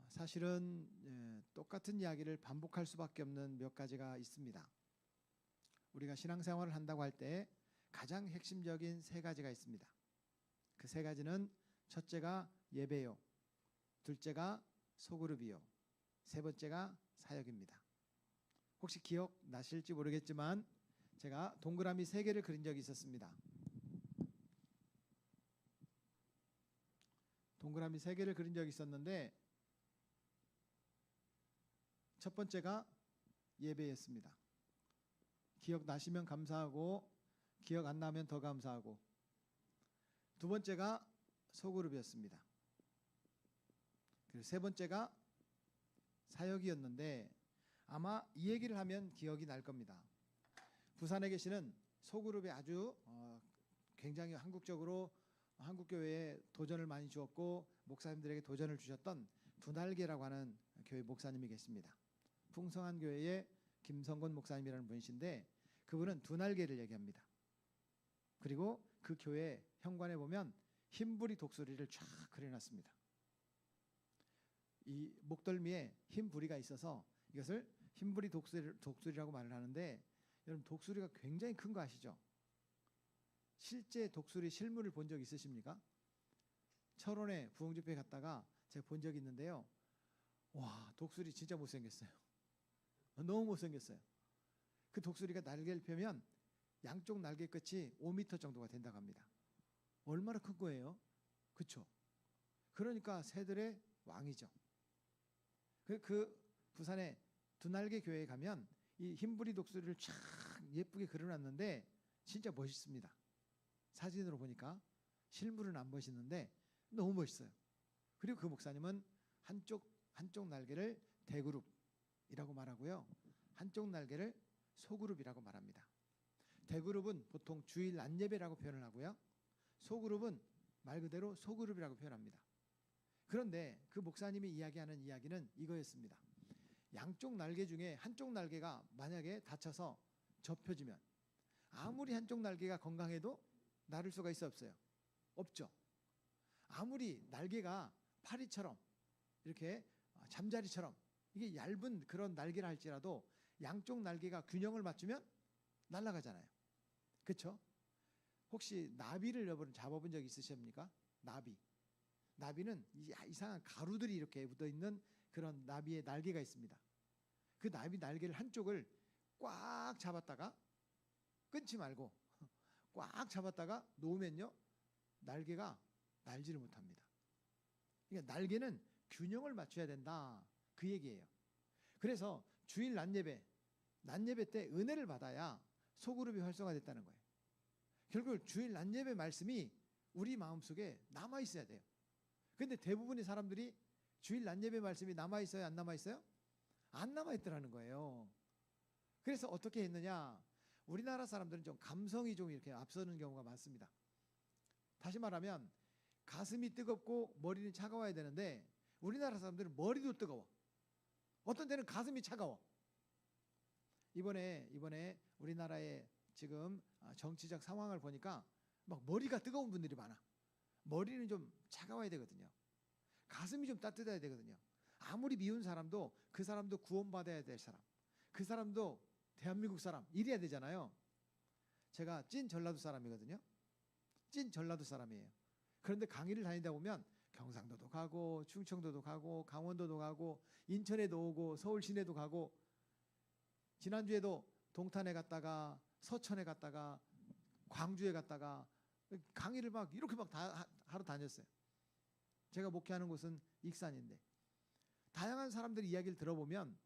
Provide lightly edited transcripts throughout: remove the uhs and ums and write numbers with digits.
사실은 똑같은 이야기를 반복할 수밖에 없는 몇 가지가 있습니다. 우리가 신앙생활을 한다고 할 때 가장 핵심적인 세 가지가 있습니다. 그 세 가지는 첫째가 예배요, 둘째가 소그룹이요, 세 번째가 사역입니다. 혹시 기억나실지 모르겠지만 제가 동그라미 3개를 그린 적이 있었습니다. 동그라미 3개를 그린 적이 있었는데 첫 번째가 예배였습니다. 기억나시면 감사하고 기억 안 나면 더 감사하고, 두 번째가 소그룹이었습니다. 그리고 세 번째가 사역이었는데 아마 이 얘기를 하면 기억이 날 겁니다. 부산에 계시는 소그룹에 아주 굉장히 한국적으로 한국교회에 도전을 많이 주었고 목사님들에게 도전을 주셨던 두날개라고 하는 교회 목사님이 계십니다. 풍성한 교회의 김성곤 목사님이라는 분이신데 그분은 두날개를 얘기합니다. 그리고 그 교회 현관에 보면 흰부리 독수리를 쫙 그려놨습니다. 이 목덜미에 흰부리가 있어서 이것을 흰부리 독수리라고 말을 하는데, 여러분 독수리가 굉장히 큰 거 아시죠? 실제 독수리 실물을 본 적 있으십니까? 철원에 부흥집회 갔다가 제가 본 적이 있는데요. 와, 독수리 진짜 못생겼어요. 너무 못생겼어요. 그 독수리가 날개를 펴면 양쪽 날개 끝이 5m 정도가 된다고 합니다. 얼마나 큰 거예요? 그렇죠? 그러니까 새들의 왕이죠. 그 부산의 두날개 교회에 가면 이 흰부리 독수리를 쫙 예쁘게 그려놨는데 진짜 멋있습니다. 사진으로 보니까 실물은 안 멋있는데 너무 멋있어요. 그리고 그 목사님은 한쪽 날개를 대그룹이라고 말하고요, 한쪽 날개를 소그룹이라고 말합니다. 대그룹은 보통 주일 안예배라고 표현을 하고요, 소그룹은 말 그대로 소그룹이라고 표현합니다. 그런데 그 목사님이 이야기하는 이야기는 이거였습니다. 양쪽 날개 중에 한쪽 날개가 만약에 다쳐서 접혀지면 아무리 한쪽 날개가 건강해도 나를 수가 있어 없어요? 없죠. 아무리 날개가 파리처럼 이렇게 잠자리처럼 이게 얇은 그런 날개를 할지라도 양쪽 날개가 균형을 맞추면 날아가잖아요. 그렇죠? 혹시 나비를 여러분 잡아본 적 있으십니까? 나비는 이상한 가루들이 이렇게 묻어있는 그런 나비의 날개가 있습니다. 그 나비 날개를 한쪽을 꽉 잡았다가 끊지 말고 꽉 잡았다가 놓으면요, 날개가 날지를 못합니다. 그러니까 날개는 균형을 맞춰야 된다, 그 얘기예요. 그래서 주일 낮예배 때 은혜를 받아야 소그룹이 활성화됐다는 거예요. 결국 주일 낮예배 말씀이 우리 마음속에 남아있어야 돼요. 근데 대부분의 사람들이 주일 낮예배 말씀이 남아있어요, 안 남아있어요? 안 남아있더라는 거예요. 그래서 어떻게 했느냐, 우리나라 사람들은 좀 감성이 좀 이렇게 앞서는 경우가 많습니다. 다시 말하면 가슴이 뜨겁고 머리는 차가워야 되는데 우리나라 사람들은 머리도 뜨거워. 어떤 때는 가슴이 차가워. 이번에 우리나라의 지금 정치적 상황을 보니까 막 머리가 뜨거운 분들이 많아. 머리는 좀 차가워야 되거든요. 가슴이 좀 따뜻해야 되거든요. 아무리 미운 사람도 그 사람도 구원받아야 될 사람, 그 사람도 대한민국 사람 이래야 되잖아요. 제가 찐 전라도 사람이거든요. 찐 전라도 사람이에요. 그런데 강의를 다니다 보면 경상도도 가고 충청도도 가고 강원도도 가고 인천에도 오고 서울 시내도 가고, 지난주에도 동탄에 갔다가 서천에 갔다가 광주에 갔다가 강의를 막 이렇게 막 하러 다녔어요. 제가 목회하는 곳은 익산인데 다양한 사람들의 이야기를 들어보면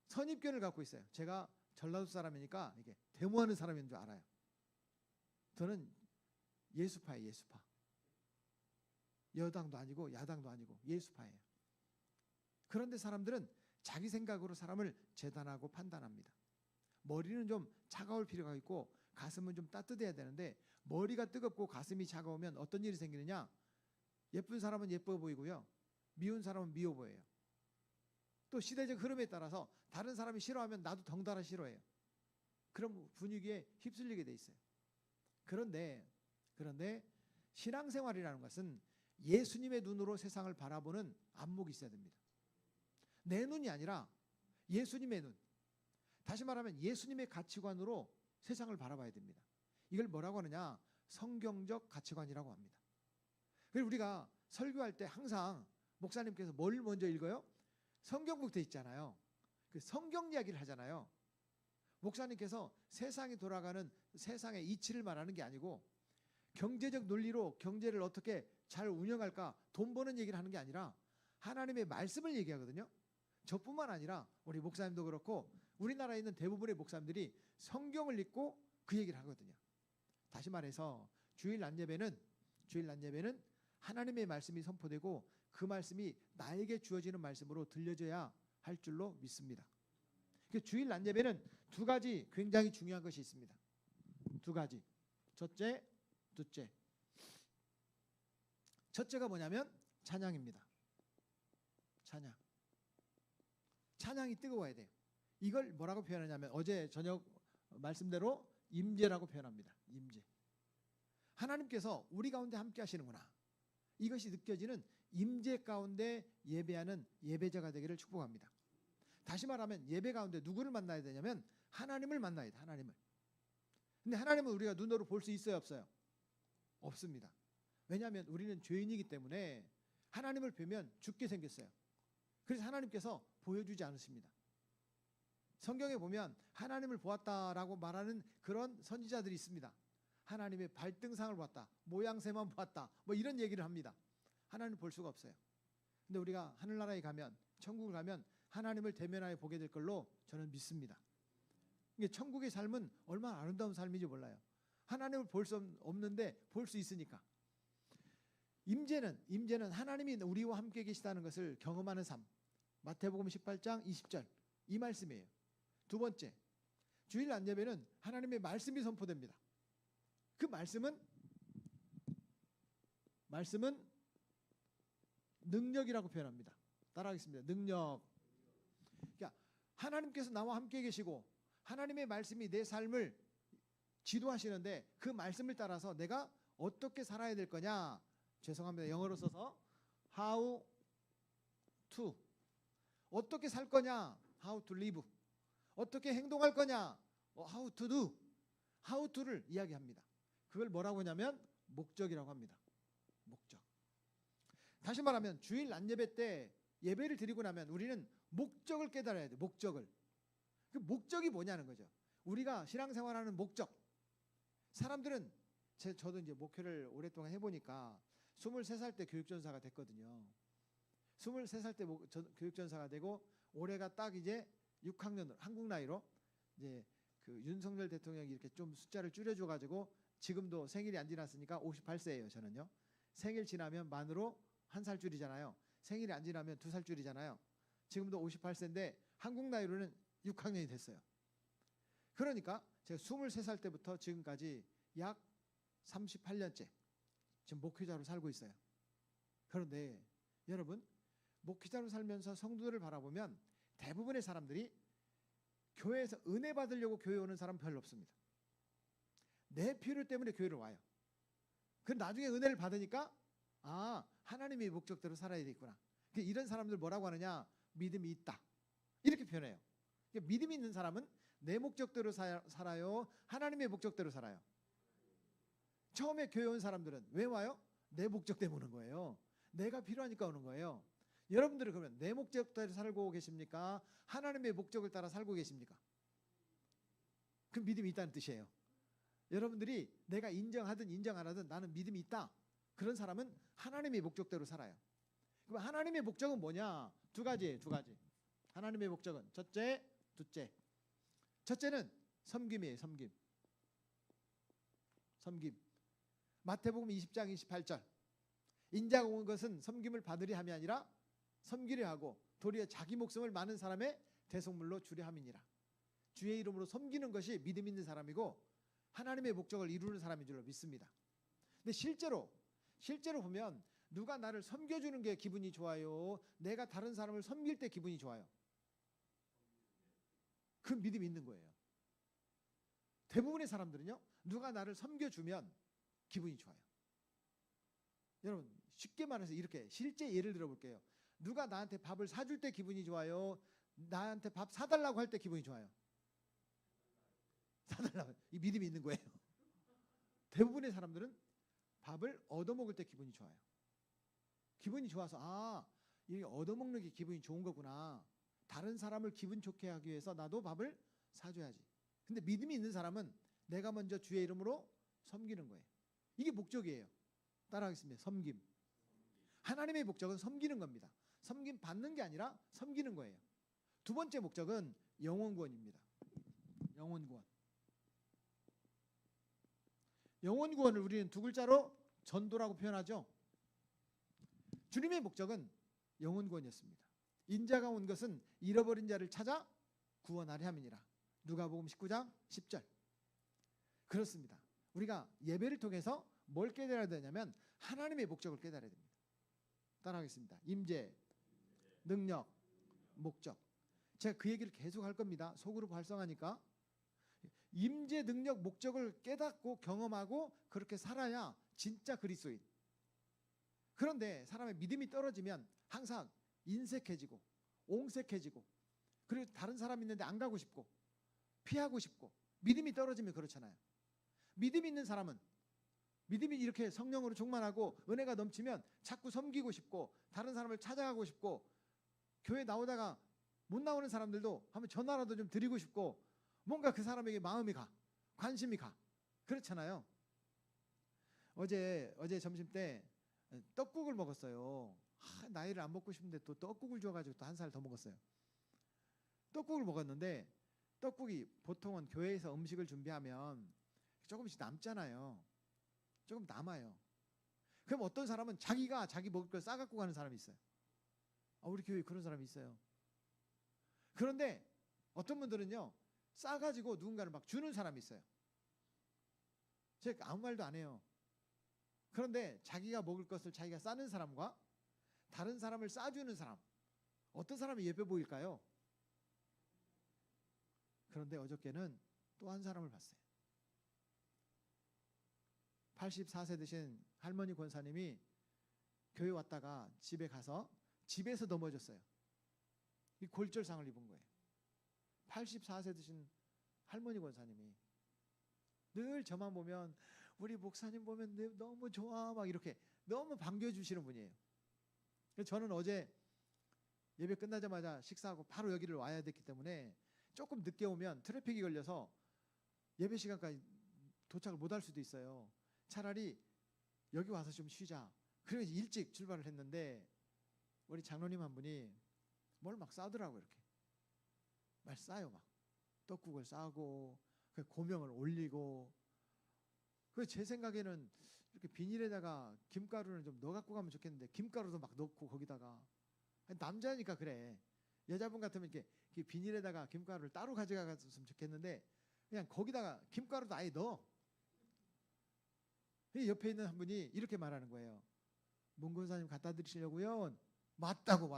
선입견을 갖고 있어요. 제가 전라도 사람이니까 이게 데모하는 사람인 줄 알아요. 저는 예수파예요. 예수파. 여당도 아니고 야당도 아니고 예수파예요. 그런데 사람들은 자기 생각으로 사람을 재단하고 판단합니다. 머리는 좀 차가울 필요가 있고 가슴은 좀 따뜻해야 되는데 머리가 뜨겁고 가슴이 차가우면 어떤 일이 생기느냐, 예쁜 사람은 예뻐 보이고요, 미운 사람은 미워 보여요. 또 시대적 흐름에 따라서 다른 사람이 싫어하면 나도 덩달아 싫어해요. 그런 분위기에 휩쓸리게 돼 있어요. 그런데 신앙생활이라는 것은 예수님의 눈으로 세상을 바라보는 안목이 있어야 됩니다. 내 눈이 아니라 예수님의 눈. 다시 말하면 예수님의 가치관으로 세상을 바라봐야 됩니다. 이걸 뭐라고 하느냐? 성경적 가치관이라고 합니다. 그리고 우리가 설교할 때 항상 목사님께서 뭘 먼저 읽어요? 성경부터 있잖아요. 그 성경 이야기를 하잖아요. 목사님께서 세상이 돌아가는 세상의 이치를 말하는 게 아니고 경제적 논리로 경제를 어떻게 잘 운영할까, 돈 버는 얘기를 하는 게 아니라 하나님의 말씀을 얘기하거든요. 저뿐만 아니라 우리 목사님도 그렇고 우리나라에 있는 대부분의 목사님들이 성경을 읽고 그 얘기를 하거든요. 다시 말해서 주일 낮 예배는 하나님의 말씀이 선포되고 그 말씀이 나에게 주어지는 말씀으로 들려져야 할 줄로 믿습니다. 주일 낮 예배는 두 가지 굉장히 중요한 것이 있습니다. 두 가지. 첫째, 둘째. 첫째가 뭐냐면 찬양입니다. 찬양. 찬양이 뜨거워야 돼요. 이걸 뭐라고 표현하냐면 어제 저녁 말씀대로 임재라고 표현합니다. 임재. 하나님께서 우리 가운데 함께 하시는구나. 이것이 느껴지는 임재 가운데 예배하는 예배자가 되기를 축복합니다. 다시 말하면 예배 가운데 누구를 만나야 되냐면 하나님을 만나야 돼. 하나님을. 근데 하나님은 우리가 눈으로 볼 수 있어요, 없어요? 없습니다. 왜냐하면 우리는 죄인이기 때문에 하나님을 뵈면 죽게 생겼어요. 그래서 하나님께서 보여주지 않으십니다. 성경에 보면 하나님을 보았다라고 말하는 그런 선지자들이 있습니다. 하나님의 발등상을 보았다, 모양새만 보았다, 뭐 이런 얘기를 합니다. 하나님을 볼 수가 없어요. 근데 우리가 하늘나라에 가면, 천국을 가면 하나님을 대면하여 보게 될 걸로 저는 믿습니다. 이게 천국의 삶은 얼마나 아름다운 삶인지 몰라요. 하나님을 볼 수 없는데 볼 수 있으니까. 임재는 하나님이 우리와 함께 계시다는 것을 경험하는 삶. 마태복음 18장 20절 이 말씀이에요. 두 번째, 주일 낮 예배는 하나님의 말씀이 선포됩니다. 그 말씀은 능력이라고 표현합니다. 따라하겠습니다. 능력. 그러니까 하나님께서 나와 함께 계시고 하나님의 말씀이 내 삶을 지도하시는데 그 말씀을 따라서 내가 어떻게 살아야 될 거냐. 죄송합니다. 영어로 써서 how to. 어떻게 살 거냐. how to live. 어떻게 행동할 거냐. how to do. how to를 이야기합니다. 그걸 뭐라고 하냐면 목적이라고 합니다. 목적. 다시 말하면 주일 낮 예배 때 예배를 드리고 나면 우리는 목적을 깨달아야 돼. 목적을. 그 목적이 뭐냐는 거죠. 우리가 신앙생활하는 목적. 사람들은 저도 이제 목회를 오랫동안 해보니까 23살 때 교육전사가 됐거든요. 23살 때 교육전사가 되고 올해가 딱 이제 6학년 한국 나이로 이제 그 윤석열 대통령이 이렇게 좀 숫자를 줄여줘가지고 지금도 생일이 안 지났으니까 58세예요. 저는요. 생일 지나면 만으로 1살 줄이잖아요. 생일이 안 지나면 2살 줄이잖아요. 지금도 58세인데 한국 나이로는 6학년이 됐어요. 그러니까 제가 23살 때부터 지금까지 약 38년째 지금 목회자로 살고 있어요. 그런데 여러분 목회자로 살면서 성도들을 바라보면 대부분의 사람들이 교회에서 은혜 받으려고 교회 오는 사람 별로 없습니다. 내 필요 때문에 교회를 와요. 그 나중에 은혜를 받으니까 하나님의 목적대로 살아야 되겠구나. 이런 사람들 뭐라고 하느냐? 믿음이 있다. 이렇게 표현해요. 믿음이 있는 사람은 내 목적대로 살아요? 하나님의 목적대로 살아요? 처음에 교회 온 사람들은 왜 와요? 내 목적 때문에 오는 거예요. 내가 필요하니까 오는 거예요. 여러분들은 그러면 내 목적대로 살고 계십니까? 하나님의 목적을 따라 살고 계십니까? 그 믿음이 있다는 뜻이에요. 여러분들이 내가 인정하든 인정 안 하든 나는 믿음이 있다. 그런 사람은 하나님의 목적대로 살아요. 그럼 하나님의 목적은 뭐냐? 두 가지. 하나님의 목적은 첫째, 둘째. 첫째는 섬김이에요. 섬김. 마태복음 20장 28절. 인자가 온 것은 섬김을 받으려 함이 아니라 섬기려 하고 도리어 자기 목숨을 많은 사람의 대속물로 주려 함이니라. 주의 이름으로 섬기는 것이 믿음 있는 사람이고 하나님의 목적을 이루는 사람인 줄로 믿습니다. 근데 실제로 보면 누가 나를 섬겨주는 게 기분이 좋아요? 내가 다른 사람을 섬길 때 기분이 좋아요? 그 믿음이 있는 거예요. 대부분의 사람들은요. 누가 나를 섬겨주면 기분이 좋아요. 여러분 쉽게 말해서 이렇게 실제 예를 들어 볼게요. 누가 나한테 밥을 사줄 때 기분이 좋아요? 나한테 밥 사달라고 할 때 기분이 좋아요? 사달라고. 이 믿음이 있는 거예요. 대부분의 사람들은 밥을 얻어먹을 때 기분이 좋아요. 기분이 좋아서 이 얻어먹는 게 기분이 좋은 거구나. 다른 사람을 기분 좋게 하기 위해서 나도 밥을 사줘야지. 근데 믿음이 있는 사람은 내가 먼저 주의 이름으로 섬기는 거예요. 이게 목적이에요. 따라하겠습니다. 섬김. 하나님의 목적은 섬기는 겁니다. 섬김 받는 게 아니라 섬기는 거예요. 두 번째 목적은 영혼 구원입니다. 영혼 구원. 영혼 구원을 우리는 두 글자로 전도라고 표현하죠. 주님의 목적은 영혼 구원이었습니다. 인자가 온 것은 잃어버린 자를 찾아 구원하려 함이니라. 누가복음 19장 10절. 그렇습니다. 우리가 예배를 통해서 뭘 깨달아야 되냐면 하나님의 목적을 깨달아야 됩니다. 따라하겠습니다. 임재, 능력, 목적. 제가 그 얘기를 계속 할 겁니다. 속으로 발성하니까. 임재, 능력, 목적을 깨닫고 경험하고 그렇게 살아야 진짜 그리스도인. 그런데 사람의 믿음이 떨어지면 항상 인색해지고 옹색해지고 그리고 다른 사람 있는데 안 가고 싶고 피하고 싶고 믿음이 떨어지면 그렇잖아요. 믿음이 있는 사람은 믿음이 이렇게 성령으로 충만하고 은혜가 넘치면 자꾸 섬기고 싶고 다른 사람을 찾아가고 싶고 교회 나오다가 못 나오는 사람들도 한번 전화라도 좀 드리고 싶고 뭔가 그 사람에게 마음이 가, 관심이 가. 그렇잖아요. 어제 점심 때 떡국을 먹었어요. 나이를 안 먹고 싶은데 또 떡국을 줘가지고 또 한 살 더 먹었어요. 떡국을 먹었는데 떡국이 보통은 교회에서 음식을 준비하면 조금씩 남잖아요. 조금 남아요. 그럼 어떤 사람은 자기가 자기 먹을 걸 싸갖고 가는 사람이 있어요. 우리 교회에 그런 사람이 있어요. 그런데 어떤 분들은요 싸가지고 누군가를 막 주는 사람이 있어요. 제가 아무 말도 안 해요. 그런데 자기가 먹을 것을 자기가 싸는 사람과 다른 사람을 싸주는 사람, 어떤 사람이 예뻐 보일까요? 그런데 어저께는 또 한 사람을 봤어요. 84세 되신 할머니 권사님이 교회 왔다가 집에 가서 집에서 넘어졌어요. 이 골절상을 입은 거예요. 84세 되신 할머니 권사님이 늘 저만 보면 우리 목사님 보면 너무 좋아 막 이렇게 너무 반겨주시는 분이에요. 그래서 저는 어제 예배 끝나자마자 식사하고 바로 여기를 와야 됐기 때문에 조금 늦게 오면 트래픽이 걸려서 예배 시간까지 도착을 못할 수도 있어요. 차라리 여기 와서 좀 쉬자. 그래서 일찍 출발을 했는데 우리 장로님 한 분이 뭘 막 싸더라고요. 이렇게 말 싸요. 막 떡국을 싸고 고명을 올리고. 그 제 생각에는 이렇게 비닐에다가 김가루를 좀 넣어 갖고 가면 좋겠는데 김가루도 막 넣고 거기다가 남자니까 그래. 여자분 같으면 이렇게 비닐에다가 김가루를 따로 가져가셨으면 좋겠는데 그냥 거기다가 김가루도 아예 넣어. 옆에 있는 한 분이 이렇게 말하는 거예요. 문 권사님 갖다 드리시려고요? 맞다고.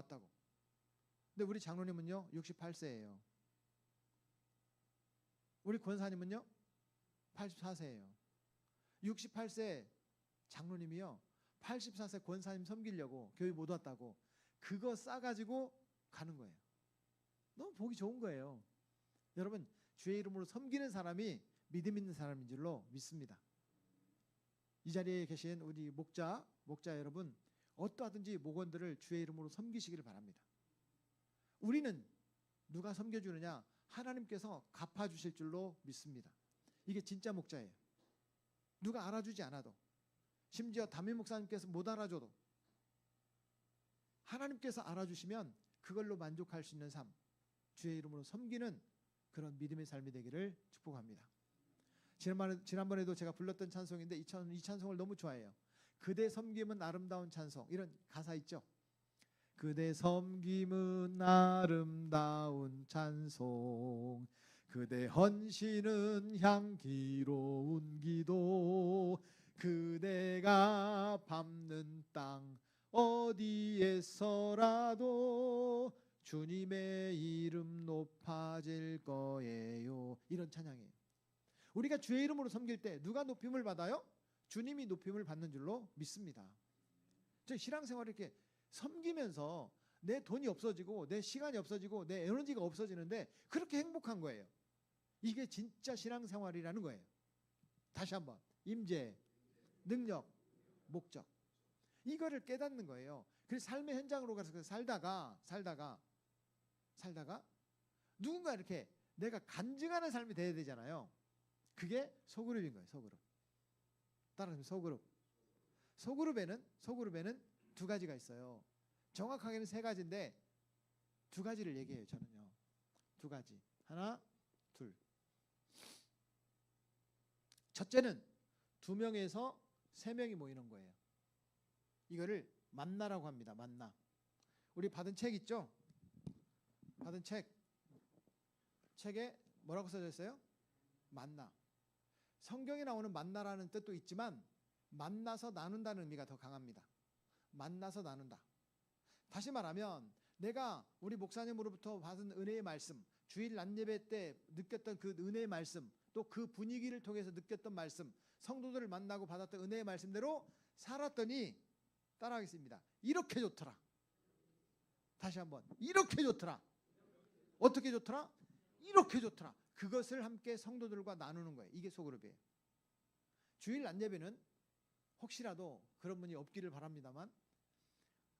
근데 우리 장로님은요 68세예요. 우리 권사님은요 84세예요. 68세 장로님이요 84세 권사님 섬기려고 교회 못 왔다고 그거 싸가지고 가는 거예요. 너무 보기 좋은 거예요. 여러분 주의 이름으로 섬기는 사람이 믿음 있는 사람인 줄로 믿습니다. 이 자리에 계신 우리 목자 여러분 어떠하든지 목원들을 주의 이름으로 섬기시기를 바랍니다. 우리는 누가 섬겨주느냐? 하나님께서 갚아주실 줄로 믿습니다. 이게 진짜 목자예요. 누가 알아주지 않아도 심지어 담임 목사님께서 못 알아줘도 하나님께서 알아주시면 그걸로 만족할 수 있는 삶, 주의 이름으로 섬기는 그런 믿음의 삶이 되기를 축복합니다. 지난번에도 제가 불렀던 찬송인데 이 찬송을 너무 좋아해요. 그대 섬김은 아름다운 찬송. 이런 가사 있죠. 그대 섬김은 아름다운 찬송, 그대 헌신은 향기로운 기도, 그대가 밟는 땅 어디에서라도 주님의 이름 높아질 거예요. 이런 찬양이에요. 우리가 주의 이름으로 섬길 때 누가 높임을 받아요? 주님이 높임을 받는 줄로 믿습니다. 저 신앙생활을 이렇게 섬기면서 내 돈이 없어지고 내 시간이 없어지고 내 에너지가 없어지는데 그렇게 행복한 거예요. 이게 진짜 신앙생활이라는 거예요. 다시 한번 임재, 능력, 목적 이거를 깨닫는 거예요. 그래서 삶의 현장으로 가서 살다가 누군가 이렇게 내가 간증하는 삶이 돼야 되잖아요. 그게 소그룹인 거예요. 소그룹. 따라하면 소그룹. 소그룹에는 두 가지가 있어요. 정확하게는 세 가지인데 두 가지를 얘기해요. 저는요. 두 가지. 하나, 둘. 첫째는 2명에서 3명이 모이는 거예요. 이거를 만나라고 합니다. 만나. 우리 받은 책 있죠? 받은 책에 뭐라고 써져 있어요? 만나. 성경에 나오는 만나라는 뜻도 있지만 만나서 나눈다는 의미가 더 강합니다. 만나서 나눈다. 다시 말하면 내가 우리 목사님으로부터 받은 은혜의 말씀, 주일 낮예배 때 느꼈던 그 은혜의 말씀, 또 그 분위기를 통해서 느꼈던 말씀, 성도들을 만나고 받았던 은혜의 말씀대로 살았더니 따라하겠습니다. 이렇게 좋더라. 다시 한번. 이렇게 좋더라. 어떻게 좋더라? 이렇게 좋더라. 그것을 함께 성도들과 나누는 거예요. 이게 소그룹이에요. 주일 낮예배는 혹시라도 그런 분이 없기를 바랍니다만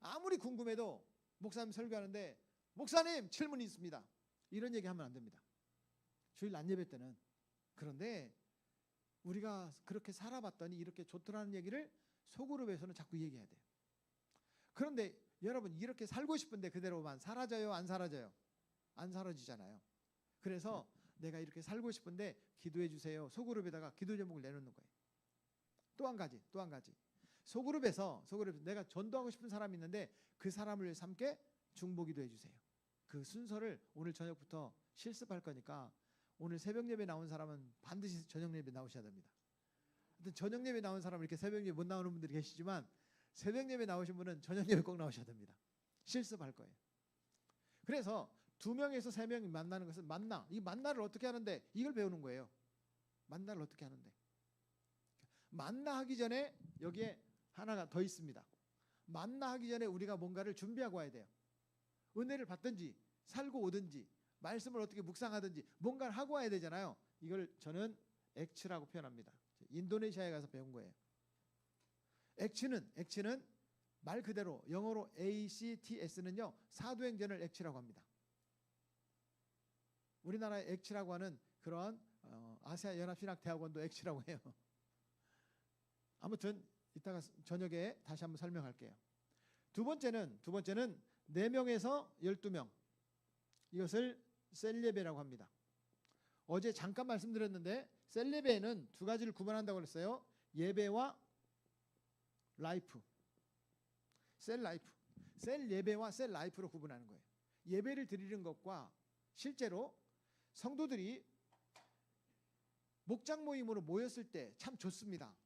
아무리 궁금해도 목사님 설교하는데 목사님 질문이 있습니다. 이런 얘기하면 안 됩니다. 주일 낮예배 때는. 그런데 우리가 그렇게 살아봤더니 이렇게 좋더라는 얘기를 소그룹에서는 자꾸 얘기해야 돼요. 그런데 여러분 이렇게 살고 싶은데 그대로만 사라져요? 안 사라져요? 안 사라지잖아요. 그래서 내가 이렇게 살고 싶은데 기도해 주세요. 소그룹에다가 기도 제목을 내놓는 거예요. 또 한 가지. 소그룹에서 내가 전도하고 싶은 사람이 있는데 그 사람을 위해서 함께 중보기도 해주세요. 그 순서를 오늘 저녁부터 실습할 거니까 오늘 새벽 예배 나온 사람은 반드시 저녁 예배 나오셔야 됩니다. 저녁 예배 나온 사람은 이렇게 새벽 예배 못 나오는 분들이 계시지만 새벽 예배 나오신 분은 저녁 예배 꼭 나오셔야 됩니다. 실습할 거예요. 그래서 2명에서 3명이 만나는 것은 만나. 이 만나를 어떻게 하는데 이걸 배우는 거예요. 만나를 어떻게 하는데. 만나하기 전에 여기에 하나가 더 있습니다. 만나하기 전에 우리가 뭔가를 준비하고 와야 돼요. 은혜를 받든지 살고 오든지 말씀을 어떻게 묵상하든지 뭔가를 하고 와야 되잖아요. 이걸 저는 액츠라고 표현합니다. 인도네시아에 가서 배운 거예요. 액츠는 말 그대로 영어로 ACTS는요. 사도행전을 액츠라고 합니다. 우리나라의 액츠라고 하는 그런 아시아 연합신학대학원도 액츠라고 해요. 아무튼 이따가 저녁에 다시 한번 설명할게요. 두 번째는 4명에서 12명. 이것을 셀예배라고 합니다. 어제 잠깐 말씀드렸는데 셀예배에는 두 가지를 구분한다고 그랬어요. 예배와 라이프. 셀 예배와 셀 라이프로 구분하는 거예요. 예배를 드리는 것과 실제로 성도들이 목장 모임으로 모였을 때 참 좋습니다.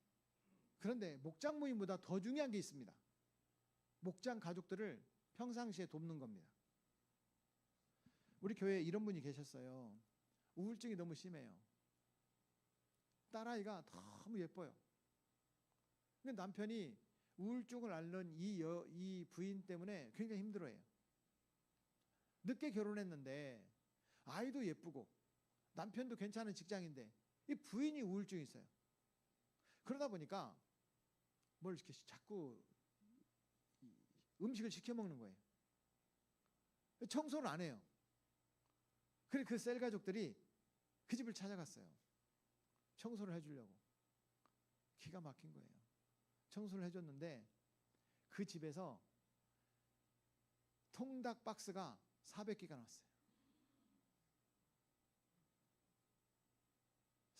그런데 목장 모임보다 더 중요한 게 있습니다. 목장 가족들을 평상시에 돕는 겁니다. 우리 교회에 이런 분이 계셨어요. 우울증이 너무 심해요. 딸아이가 너무 예뻐요. 근데 남편이 우울증을 앓는 이 부인 때문에 굉장히 힘들어해요. 늦게 결혼했는데 아이도 예쁘고 남편도 괜찮은 직장인데 이 부인이 우울증이 있어요. 그러다 보니까 뭘 이렇게 자꾸 음식을 시켜 먹는 거예요. 청소를 안 해요. 그래 그 셀 가족들이 그 집을 찾아갔어요. 청소를 해주려고. 기가 막힌 거예요. 청소를 해줬는데 그 집에서 통닭 박스가 400개가 나왔어요.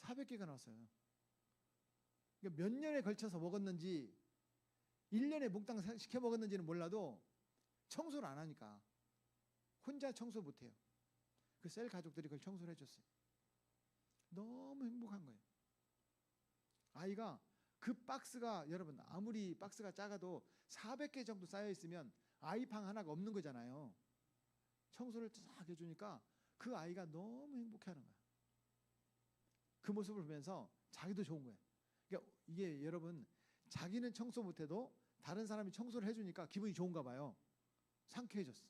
400개가 나왔어요. 몇 년에 걸쳐서 먹었는지 1년에 몽땅 시켜 먹었는지는 몰라도 청소를 안 하니까 혼자 청소 못해요. 그 셀 가족들이 그걸 청소를 해줬어요. 너무 행복한 거예요. 아이가 그 박스가 여러분 아무리 박스가 작아도 400개 정도 쌓여 있으면 아이방 하나가 없는 거잖아요. 청소를 쫙 해주니까 그 아이가 너무 행복해하는 거야. 그 모습을 보면서 자기도 좋은 거예요. 그러니까 이게 여러분 자기는 청소 못해도 다른 사람이 청소를 해주니까 기분이 좋은가 봐요. 상쾌해졌어.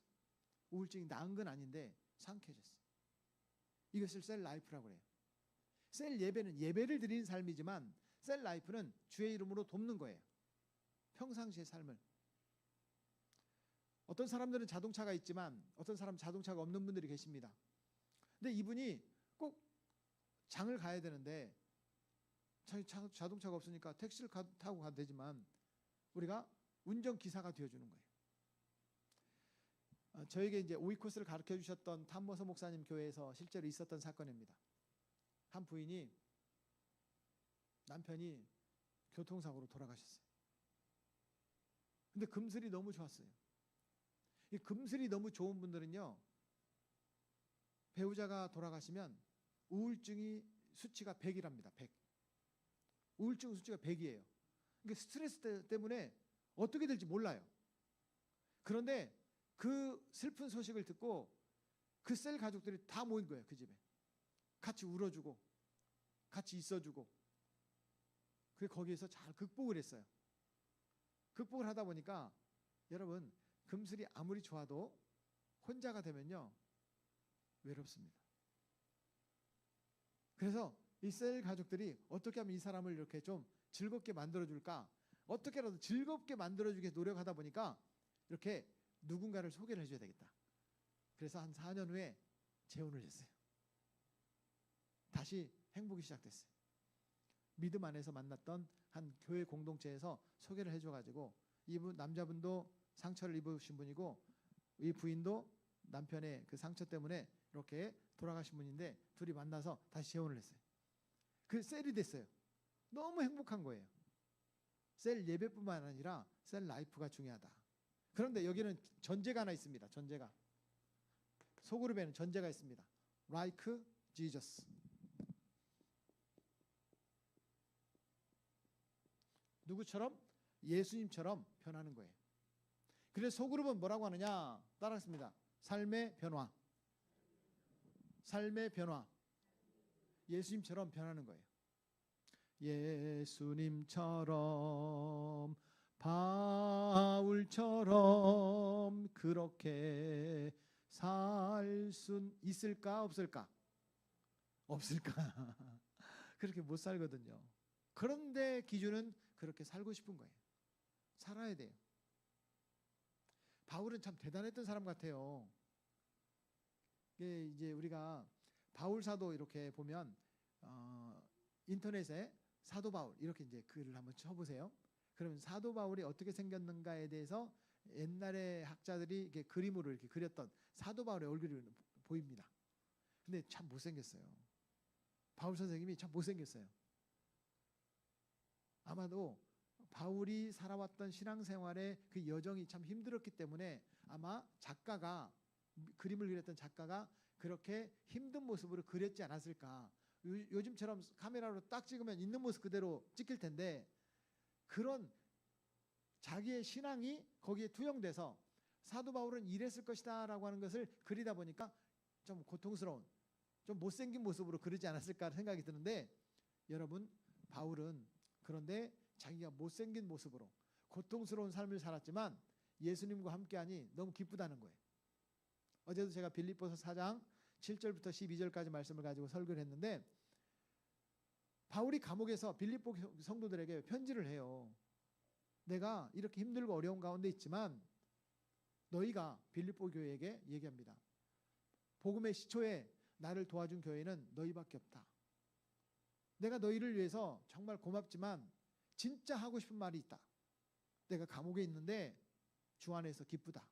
우울증이 나은 건 아닌데 상쾌해졌어. 이것을 셀 라이프라고 그래요. 셀 예배는 예배를 드리는 삶이지만 셀 라이프는 주의 이름으로 돕는 거예요. 평상시의 삶을. 어떤 사람들은 자동차가 있지만 어떤 사람은 자동차가 없는 분들이 계십니다. 근데 이분이 꼭 장을 가야 되는데 자동차가 없으니까 택시를 타고 가도 되지만 우리가 운전기사가 되어주는 거예요. 저에게 이제 오이코스를 가르쳐 주셨던 탐모서 목사님 교회에서 실제로 있었던 사건입니다. 한 부인이 남편이 교통사고로 돌아가셨어요. 근데 금슬이 너무 좋았어요. 이 금슬이 너무 좋은 분들은요, 배우자가 돌아가시면 우울증이 수치가 100이랍니다. 100. 우울증 수치가 100이에요. 그러니까 스트레스 때문에 어떻게 될지 몰라요. 그런데 그 슬픈 소식을 듣고 그 셀 가족들이 다 모인 거예요. 그 집에. 같이 울어주고 같이 있어주고 거기에서 잘 극복을 했어요. 극복을 하다 보니까 여러분, 금슬이 아무리 좋아도 혼자가 되면요 외롭습니다. 그래서 이 셀 가족들이 어떻게 하면 이 사람을 이렇게 좀 즐겁게 만들어줄까, 어떻게라도 즐겁게 만들어주기 위해서 노력하다 보니까 이렇게 누군가를 소개를 해줘야 되겠다. 그래서 한 4년 후에 재혼을 했어요. 다시 행복이 시작됐어요. 믿음 안에서 만났던 한 교회 공동체에서 소개를 해줘가지고 이분 남자분도 상처를 입으신 분이고 이 부인도 남편의 그 상처 때문에 이렇게 돌아가신 분인데 둘이 만나서 다시 재혼을 했어요. 그 셀이 됐어요. 너무 행복한 거예요. 셀 예배뿐만 아니라 셀 라이프가 중요하다. 그런데 여기는 전제가 하나 있습니다. 전제가. 소그룹에는 전제가 있습니다. Like Jesus. 누구처럼? 예수님처럼 변하는 거예요. 그래서 소그룹은 뭐라고 하느냐? 따라하겠습니다. 삶의 변화. 삶의 변화. 예수님처럼 변하는 거예요. 예수님처럼, 바울처럼 그렇게 살 수 있을까 없을까? 없을까? 그렇게 못 살거든요. 그런데 기준은 그렇게 살고 싶은 거예요. 살아야 돼요. 바울은 참 대단했던 사람 같아요. 이제 우리가 바울 사도 이렇게 보면 인터넷에 사도 바울 이렇게 이제 글을 한번 쳐보세요. 그러면 사도 바울이 어떻게 생겼는가에 대해서 옛날에 학자들이 이렇게 그림으로 이렇게 그렸던 사도 바울의 얼굴이 보입니다. 근데 참 못생겼어요. 바울 선생님이 참 못생겼어요. 아마도 바울이 살아왔던 신앙생활의 그 여정이 참 힘들었기 때문에 아마 작가가, 그림을 그렸던 작가가 그렇게 힘든 모습으로 그렸지 않았을까. 요즘처럼 카메라로 딱 찍으면 있는 모습 그대로 찍힐 텐데 그런 자기의 신앙이 거기에 투영돼서 사도 바울은 이랬을 것이다 라고 하는 것을 그리다 보니까 좀 고통스러운, 좀 못생긴 모습으로 그리지 않았을까 생각이 드는데, 여러분, 바울은 그런데 자기가 못생긴 모습으로 고통스러운 삶을 살았지만 예수님과 함께하니 너무 기쁘다는 거예요. 어제도 제가 빌립보서 4장 7절부터 12절까지 말씀을 가지고 설교를 했는데, 바울이 감옥에서 빌립보 성도들에게 편지를 해요. 내가 이렇게 힘들고 어려운 가운데 있지만 너희가, 빌립보 교회에게 얘기합니다. 복음의 시초에 나를 도와준 교회는 너희밖에 없다. 내가 너희를 위해서 정말 고맙지만 진짜 하고 싶은 말이 있다. 내가 감옥에 있는데 주 안에서 기쁘다.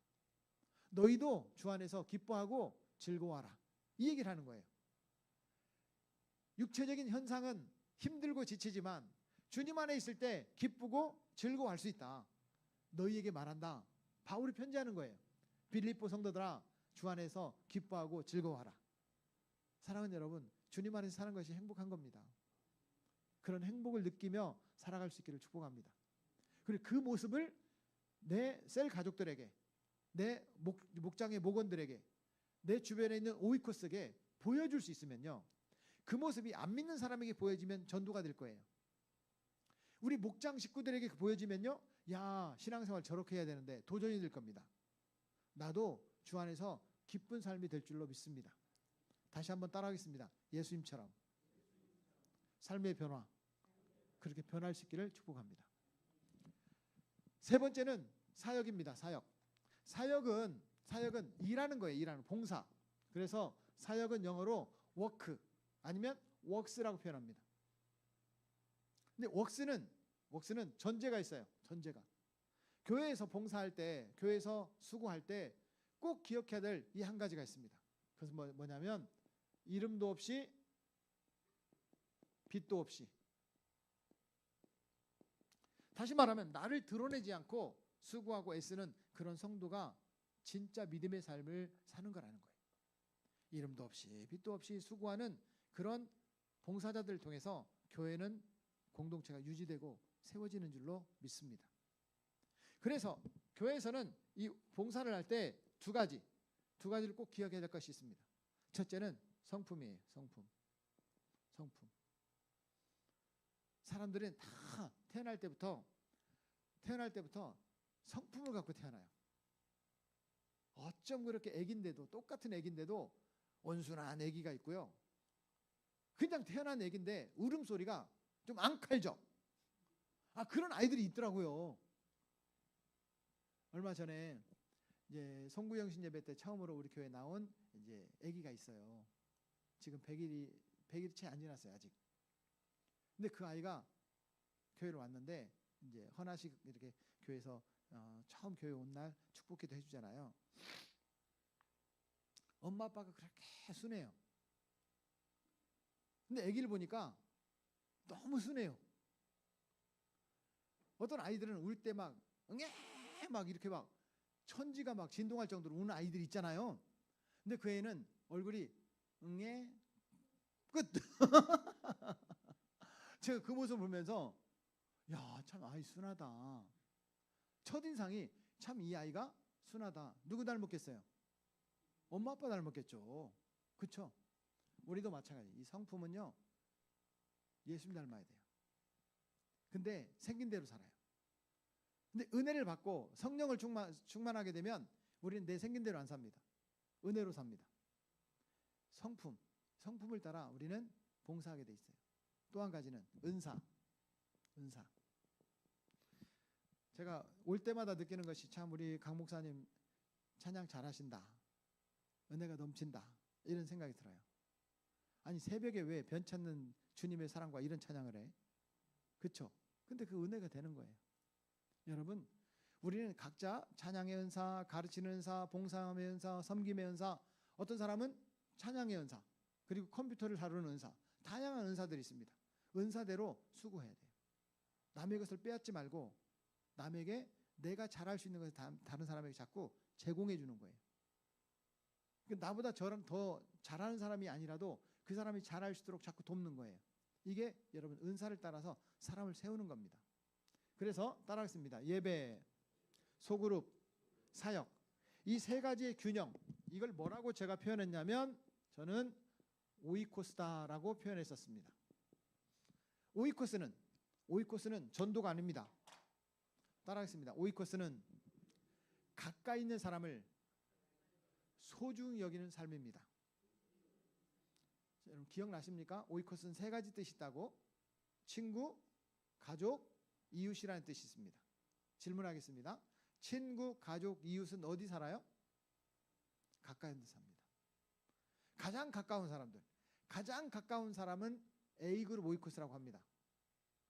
너희도 주 안에서 기뻐하고 즐거워하라. 이 얘기를 하는 거예요. 육체적인 현상은 힘들고 지치지만 주님 안에 있을 때 기쁘고 즐거워할 수 있다. 너희에게 말한다. 바울이 편지하는 거예요. 빌립보 성도들아, 주 안에서 기뻐하고 즐거워하라. 사랑하는 여러분, 주님 안에서 사는 것이 행복한 겁니다. 그런 행복을 느끼며 살아갈 수 있기를 축복합니다. 그리고 그 모습을 내 셀 가족들에게, 내 목장의 목원들에게, 내 주변에 있는 오이코스에게 보여줄 수 있으면요, 그 모습이 안 믿는 사람에게 보여지면 전도가 될 거예요. 우리 목장 식구들에게 보여지면요, 야, 신앙생활 저렇게 해야 되는데 도전이 될 겁니다. 나도 주 안에서 기쁜 삶이 될 줄로 믿습니다. 다시 한번 따라하겠습니다. 예수님처럼 삶의 변화, 그렇게 변할 수 있기를 축복합니다. 세 번째는 사역입니다. 사역은 일하는 거예요. 일하는 봉사. 그래서 사역은 영어로 work 아니면 works라고 표현합니다. 근데 works는 전제가 있어요. 전제가. 교회에서 봉사할 때, 교회에서 수고할 때 꼭 기억해야 될 이 한 가지가 있습니다. 그래서 뭐냐면 이름도 없이 빛도 없이, 다시 말하면 나를 드러내지 않고 수고하고 애쓰는 그런 성도가 진짜 믿음의 삶을 사는 거라는 거예요. 이름도 없이 빛도 없이 수고하는 그런 봉사자들을 통해서 교회는 공동체가 유지되고 세워지는 줄로 믿습니다. 그래서 교회에서는 이 봉사를 할 때 두 가지를 꼭 기억해야 될 것이 있습니다. 첫째는 성품이에요. 성품. 사람들은 다 태어날 때부터 성품을 갖고 태어나요. 어쩜 그렇게 똑같은 애기인데도 온순한 애기가 있고요. 그냥 태어난 애기인데 울음소리가 좀 앙칼져. 그런 아이들이 있더라고요. 얼마 전에 이제 송구영신 예배 때 처음으로 우리 교회에 나온 이제 아기가 있어요. 지금 100일이 채 안 지났어요, 아직. 근데 그 아이가 교회로 왔는데 이제 헌화식 이렇게 교회에서 처음 교회 온 날 축복기도 해주잖아요. 엄마 아빠가 그렇게 순해요. 근데 아기를 보니까 너무 순해요. 어떤 아이들은 울 때 막 응애 막 이렇게 막 천지가 막 진동할 정도로 우는 아이들이 있잖아요. 근데 그 애는 얼굴이 응애 끝. 제가 그 모습을 보면서 야, 참 아이 순하다. 첫인상이 참 이 아이가 순하다. 누구 닮았겠어요? 엄마 아빠 닮았겠죠. 그렇죠? 우리도 마찬가지. 이 성품은요, 예수님 닮아야 돼요. 근데 생긴 대로 살아요. 근데 은혜를 받고 성령을 충만하게 되면 우리는 내 생긴 대로 안 삽니다. 은혜로 삽니다. 성품을 따라 우리는 봉사하게 돼 있어요. 또 한 가지는 은사. 제가 올 때마다 느끼는 것이 참 우리 강 목사님 찬양 잘하신다. 은혜가 넘친다. 이런 생각이 들어요. 아니 새벽에 왜 변찮는 주님의 사랑과 이런 찬양을 해? 그렇죠? 근데 그 은혜가 되는 거예요. 여러분, 우리는 각자 찬양의 은사, 가르치는 은사, 봉사함의 은사, 섬김의 은사, 어떤 사람은 찬양의 은사, 그리고 컴퓨터를 다루는 은사, 다양한 은사들이 있습니다. 은사대로 수고해야 돼요. 남의 것을 빼앗지 말고 남에게 내가 잘할 수 있는 것을 다른 사람에게 자꾸 제공해 주는 거예요. 나보다 더 잘하는 사람이 아니라도 그 사람이 잘할 수 있도록 자꾸 돕는 거예요. 이게 여러분 은사를 따라서 사람을 세우는 겁니다. 그래서 따라하겠습니다. 예배, 소그룹, 사역, 이 세 가지의 균형, 이걸 뭐라고 제가 표현했냐면 저는 오이코스다라고 표현했었습니다. 오이코스는 전도가 아닙니다. 따라하겠습니다. 오이코스는 가까이 있는 사람을 소중히 여기는 삶입니다. 여러분 기억나십니까? 오이코스는 세 가지 뜻이 있다고. 친구, 가족, 이웃이라는 뜻이 있습니다. 질문하겠습니다. 친구, 가족, 이웃은 어디 살아요? 가까이 있는 삽니다. 가장 가까운 사람은 A그룹 오이코스라고 합니다.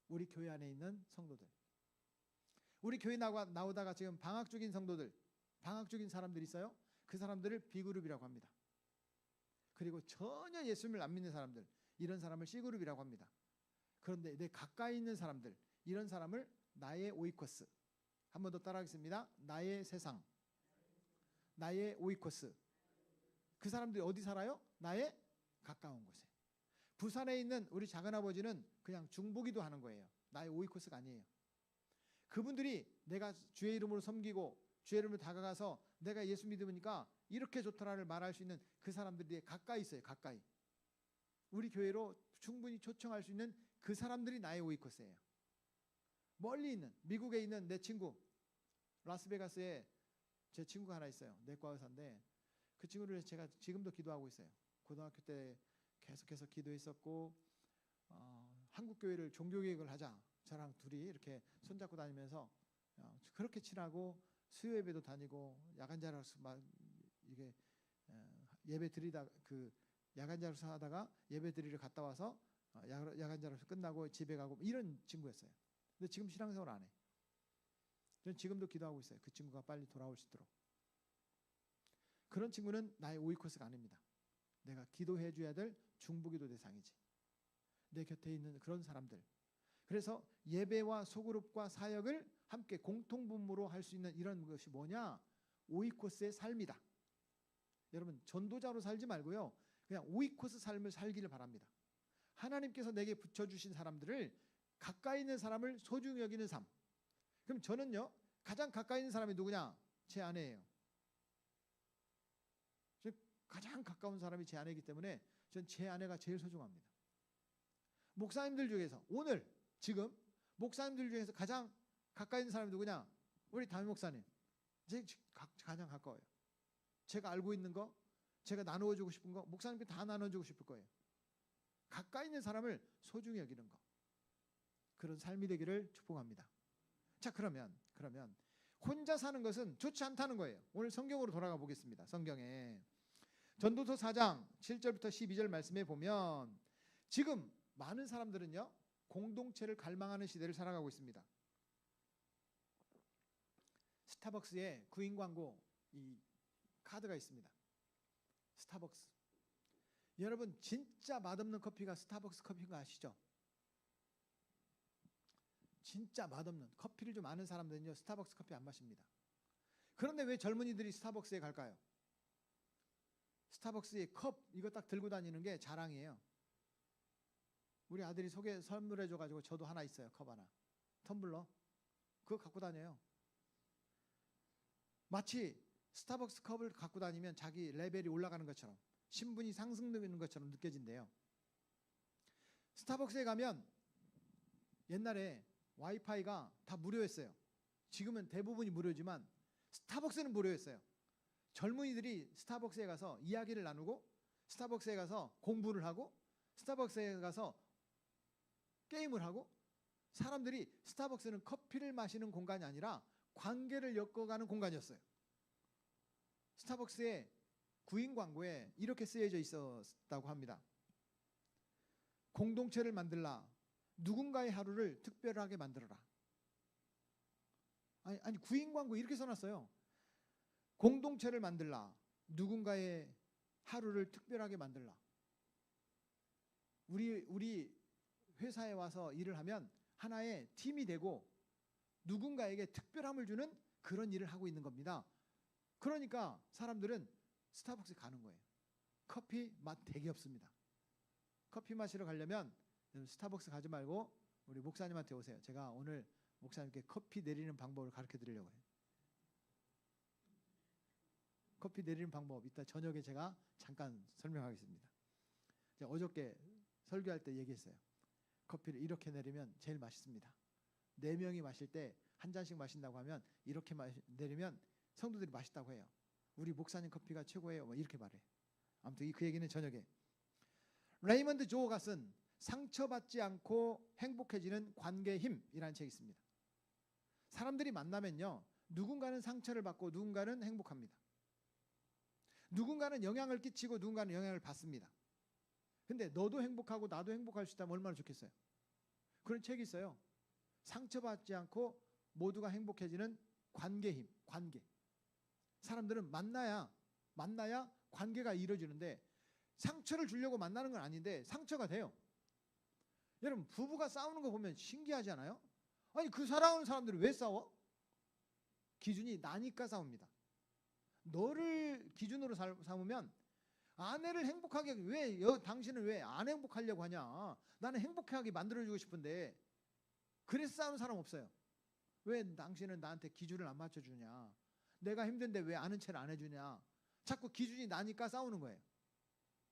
우리 교회 안에 있는 성도들. 우리 교회 나오다가 지금 방학 중인 성도들, 방학 중인 사람들이 있어요. 그 사람들을 B그룹이라고 합니다. 그리고 전혀 예수님을 안 믿는 사람들, 이런 사람을 C그룹이라고 합니다. 그런데 내 가까이 있는 사람들, 이런 사람을 나의 오이코스. 한 번 더 따라하겠습니다. 나의 세상, 나의 오이코스. 그 사람들이 어디 살아요? 나의 가까운 곳에. 부산에 있는 우리 작은아버지는 그냥 중보기도 하는 거예요. 나의 오이코스가 아니에요. 그분들이 내가 주의 이름으로 섬기고 주의 이름으로 다가가서 내가 예수 믿으니까 이렇게 좋더라를 말할 수 있는 그 사람들이 가까이 있어요. 가까이. 우리 교회로 충분히 초청할 수 있는 그 사람들이 나의 오이코스예요. 멀리 있는 미국에 있는 내 친구, 라스베가스에 제 친구가 하나 있어요. 내과 의사인데 그 친구를 위해서 제가 지금도 기도하고 있어요. 고등학교 때 계속해서 기도했었고 한국 교회를 종교개혁을 하자. 저랑 둘이 이렇게 손잡고 다니면서 그렇게 친하고 수요 예배도 다니고 야간 자율학습 막 이게 예배 드리다 그 야간 자율학습 하다가 예배 드리러 갔다 와서 야간 자율학습 끝나고 집에 가고 이런 친구였어요. 근데 지금 신앙생활 안 해. 저는 지금도 기도하고 있어요. 그 친구가 빨리 돌아올 수 있도록. 그런 친구는 나의 오이 코스가 아닙니다. 내가 기도해 줘야 될 중보기도 대상이지. 내 곁에 있는 그런 사람들. 그래서 예배와 소그룹과 사역을 함께 공통분모로 할 수 있는 이런 것이 뭐냐? 오이코스의 삶이다. 여러분 전도자로 살지 말고요. 그냥 오이코스 삶을 살기를 바랍니다. 하나님께서 내게 붙여주신 사람들을 가까이 있는 사람을 소중히 여기는 삶. 그럼 저는요. 가장 가까이 있는 사람이 누구냐? 제 아내예요. 가장 가까운 사람이 제 아내이기 때문에 전 제 아내가 제일 소중합니다. 목사님들 중에서 오늘 지금 목사님들 중에서 가장 가까이 있는 사람이 누구냐? 우리 담임 목사님. 가장 가까워요. 제가 알고 있는 거, 제가 나누어주고 싶은 거 목사님께 다 나눠주고 싶을 거예요. 가까이 있는 사람을 소중히 여기는 거. 그런 삶이 되기를 축복합니다. 자 그러면 혼자 사는 것은 좋지 않다는 거예요. 오늘 성경으로 돌아가 보겠습니다. 성경에 전도서 4장 7절부터 12절 말씀에 보면 지금 많은 사람들은요. 공동체를 갈망하는 시대를 살아가고 있습니다. 스타벅스에 구인 광고 이 카드가 있습니다. 스타벅스. 여러분 진짜 맛없는 커피가 스타벅스 커피인 거 아시죠? 진짜 맛없는 커피를 좀 아는 사람들은요. 스타벅스 커피 안 마십니다. 그런데 왜 젊은이들이 스타벅스에 갈까요? 스타벅스의 컵 이거 딱 들고 다니는 게 자랑이에요. 우리 아들이 선물해줘가지고 저도 하나 있어요. 컵 하나. 텀블러. 그거 갖고 다녀요. 마치 스타벅스 컵을 갖고 다니면 자기 레벨이 올라가는 것처럼 신분이 상승되는 것처럼 느껴진대요. 스타벅스에 가면 옛날에 와이파이가 다 무료였어요. 지금은 대부분이 무료지만 스타벅스는 무료였어요. 젊은이들이 스타벅스에 가서 이야기를 나누고 스타벅스에 가서 공부를 하고 스타벅스에 가서 게임을 하고 사람들이 스타벅스는 커피를 마시는 공간이 아니라 관계를 엮어가는 공간이었어요. 스타벅스의 구인 광고에 이렇게 쓰여져 있었다고 합니다. 공동체를 만들라. 누군가의 하루를 특별하게 만들어라. 아니 구인 광고 이렇게 써놨어요. 공동체를 만들라. 누군가의 하루를 특별하게 만들라. 우리 회사에 와서 일을 하면 하나의 팀이 되고 누군가에게 특별함을 주는 그런 일을 하고 있는 겁니다. 그러니까 사람들은 스타벅스에 가는 거예요. 커피 맛 되게 없습니다. 커피 마시러 가려면 스타벅스 가지 말고 우리 목사님한테 오세요. 제가 오늘 목사님께 커피 내리는 방법을 가르쳐 드리려고 해요. 커피 내리는 방법 이따 저녁에 제가 잠깐 설명하겠습니다. 제가 어저께 설교할 때 얘기했어요. 커피를 이렇게 내리면 제일 맛있습니다. 4명이 마실 때 한 잔씩 마신다고 하면 이렇게 내리면 성도들이 맛있다고 해요. 우리 목사님 커피가 최고예요. 뭐 이렇게 말해요. 아무튼 그 얘기는 저녁에. 레이먼드 조가 쓴 상처받지 않고 행복해지는 관계의 힘이라는 책이 있습니다. 사람들이 만나면요. 누군가는 상처를 받고 누군가는 행복합니다. 누군가는 영향을 끼치고 누군가는 영향을 받습니다. 근데 너도 행복하고 나도 행복할 수 있다면 얼마나 좋겠어요. 그런 책이 있어요. 상처받지 않고 모두가 행복해지는 관계의 힘. 관계. 사람들은 만나야 관계가 이루어지는데 상처를 주려고 만나는 건 아닌데 상처가 돼요. 여러분 부부가 싸우는 거 보면 신기하지 않아요? 아니 그 사랑하는 사람들이 왜 싸워? 기준이 나니까 싸웁니다. 너를 기준으로 삼으면 아내를 행복하게 당신은 왜 안 행복하려고 하냐? 나는 행복하게 만들어주고 싶은데 그래서 싸우는 사람 없어요. 왜 당신은 나한테 기준을 안 맞춰주냐? 내가 힘든데 왜 아는 체를 안 해주냐? 자꾸 기준이 나니까 싸우는 거예요.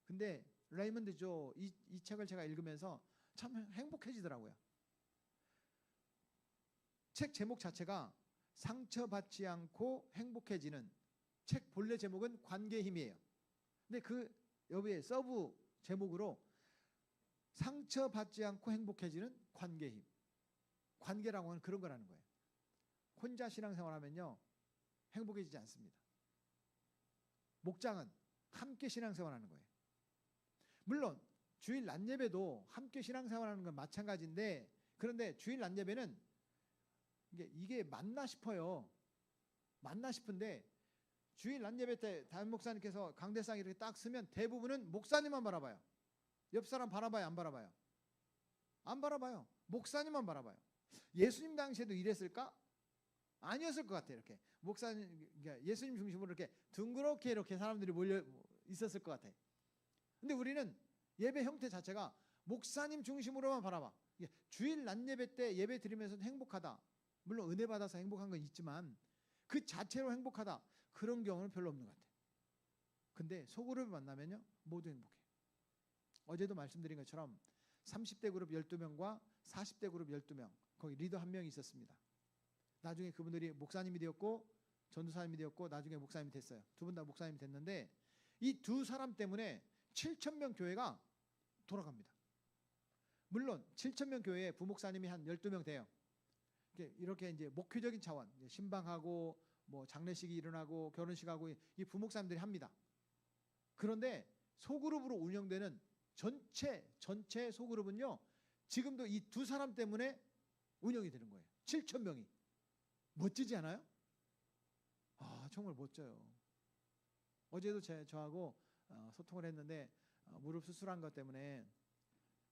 근데 레이먼드 조 이 책을 제가 읽으면서 참 행복해지더라고요. 책 제목 자체가 상처받지 않고 행복해지는 책 본래 제목은 관계의 힘이에요. 근데 그 여기에 서브 제목으로 상처받지 않고 행복해지는 관계의 힘. 관계라고 하는 그런 거라는 거예요. 혼자 신앙생활하면요 행복해지지 않습니다. 목장은 함께 신앙생활하는 거예요. 물론 주일 낮예배도 함께 신앙생활하는 건 마찬가지인데, 그런데 주일 낮예배는 이게 맞나 싶어요. 맞나 싶은데 주일 낮예배 때 담임 목사님께서 강대상 이렇게 딱 쓰면 대부분은 목사님만 바라봐요. 옆 사람 바라봐요, 안 바라봐요? 안 바라봐요. 목사님만 바라봐요. 예수님 당시에도 이랬을까? 아니었을 것 같아요. 이렇게 목사님, 예수님 중심으로 이렇게 둥그렇게 이렇게 사람들이 몰려 있었을 것 같아요. 근데 우리는 예배 형태 자체가 목사님 중심으로만 바라봐. 주일 낮예배 때 예배 드리면서 행복하다. 물론 은혜 받아서 행복한 건 있지만 그 자체로 행복하다. 그런 경우는 별로 없는 것 같아요. 근데 소그룹을 만나면요 모두 행복해요. 어제도 말씀드린 것처럼 30대 그룹 12명과 40대 그룹 12명, 거기 리더 한 명이 있었습니다. 나중에 그분들이 목사님이 되었고 전도사님이 되었고 나중에 목사님이 됐어요. 두 분 다 목사님이 됐는데 이 두 사람 때문에 7,000명 교회가 돌아갑니다. 물론 7,000명 교회에 부목사님이 한 12명 돼요. 이렇게 이제 목회적인 차원, 신방하고 뭐 장례식이 일어나고 결혼식하고 이 부목사님들이 합니다. 그런데 소그룹으로 운영되는 전체 소그룹은요 지금도 이 두 사람 때문에 운영이 되는 거예요. 7,000명이. 멋지지 않아요? 아, 정말 멋져요. 어제도 저하고 소통을 했는데 무릎 수술한 것 때문에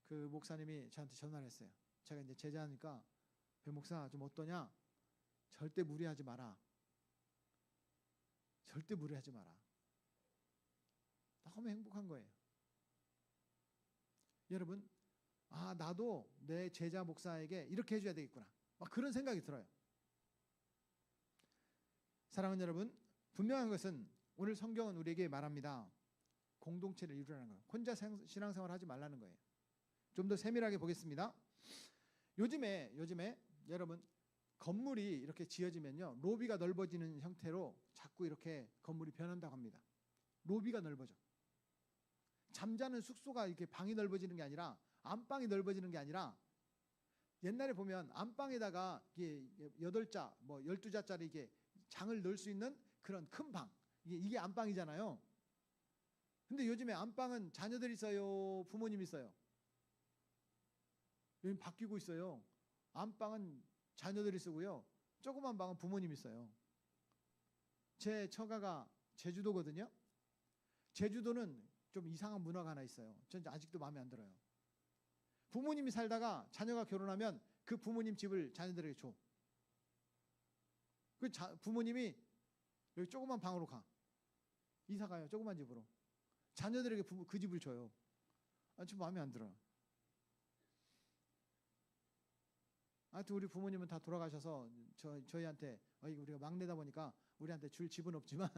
그 목사님이 저한테 전화를 했어요. 제가 이제 제자니까 배 목사 좀 어떠냐? 절대 무리하지 마라. 절대 무리하지 마라. 너무 행복한 거예요. 여러분, 아, 나도 내 제자 목사에게 이렇게 해줘야 되겠구나. 막 그런 생각이 들어요. 사랑하는 여러분, 분명한 것은 오늘 성경은 우리에게 말합니다. 공동체를 이루라는 거예요. 혼자 신앙생활 하지 말라는 거예요. 좀 더 세밀하게 보겠습니다. 요즘에 여러분 건물이 이렇게 지어지면요 로비가 넓어지는 형태로 자꾸 이렇게 건물이 변한다고 합니다. 로비가 넓어져. 잠자는 숙소가 이렇게 방이 넓어지는 게 아니라 안방이 넓어지는 게 아니라 옛날에 보면 안방에다가 이게 8자, 뭐 12자짜리 이게 장을 넣을 수 있는 그런 큰 방. 이게 안방이잖아요. 근데 요즘에 안방은 자녀들이 있어요, 부모님이 있어요? 요즘 바뀌고 있어요. 안방은 자녀들이 쓰고요. 조그만 방은 부모님이 있어요. 제 처가가 제주도거든요. 제주도는 좀 이상한 문화가 하나 있어요. 전 아직도 마음에 안 들어요. 부모님이 살다가 자녀가 결혼하면 그 부모님 집을 자녀들에게 줘. 그 부모님이 여기 조그만 방으로 가. 이사 가요. 조그만 집으로. 자녀들에게 그 집을 줘요. 아, 좀 마음에 안 들어요. 하여튼 우리 부모님은 다 돌아가셔서 저희한테 우리가 막내다 보니까 우리한테 줄 집은 없지만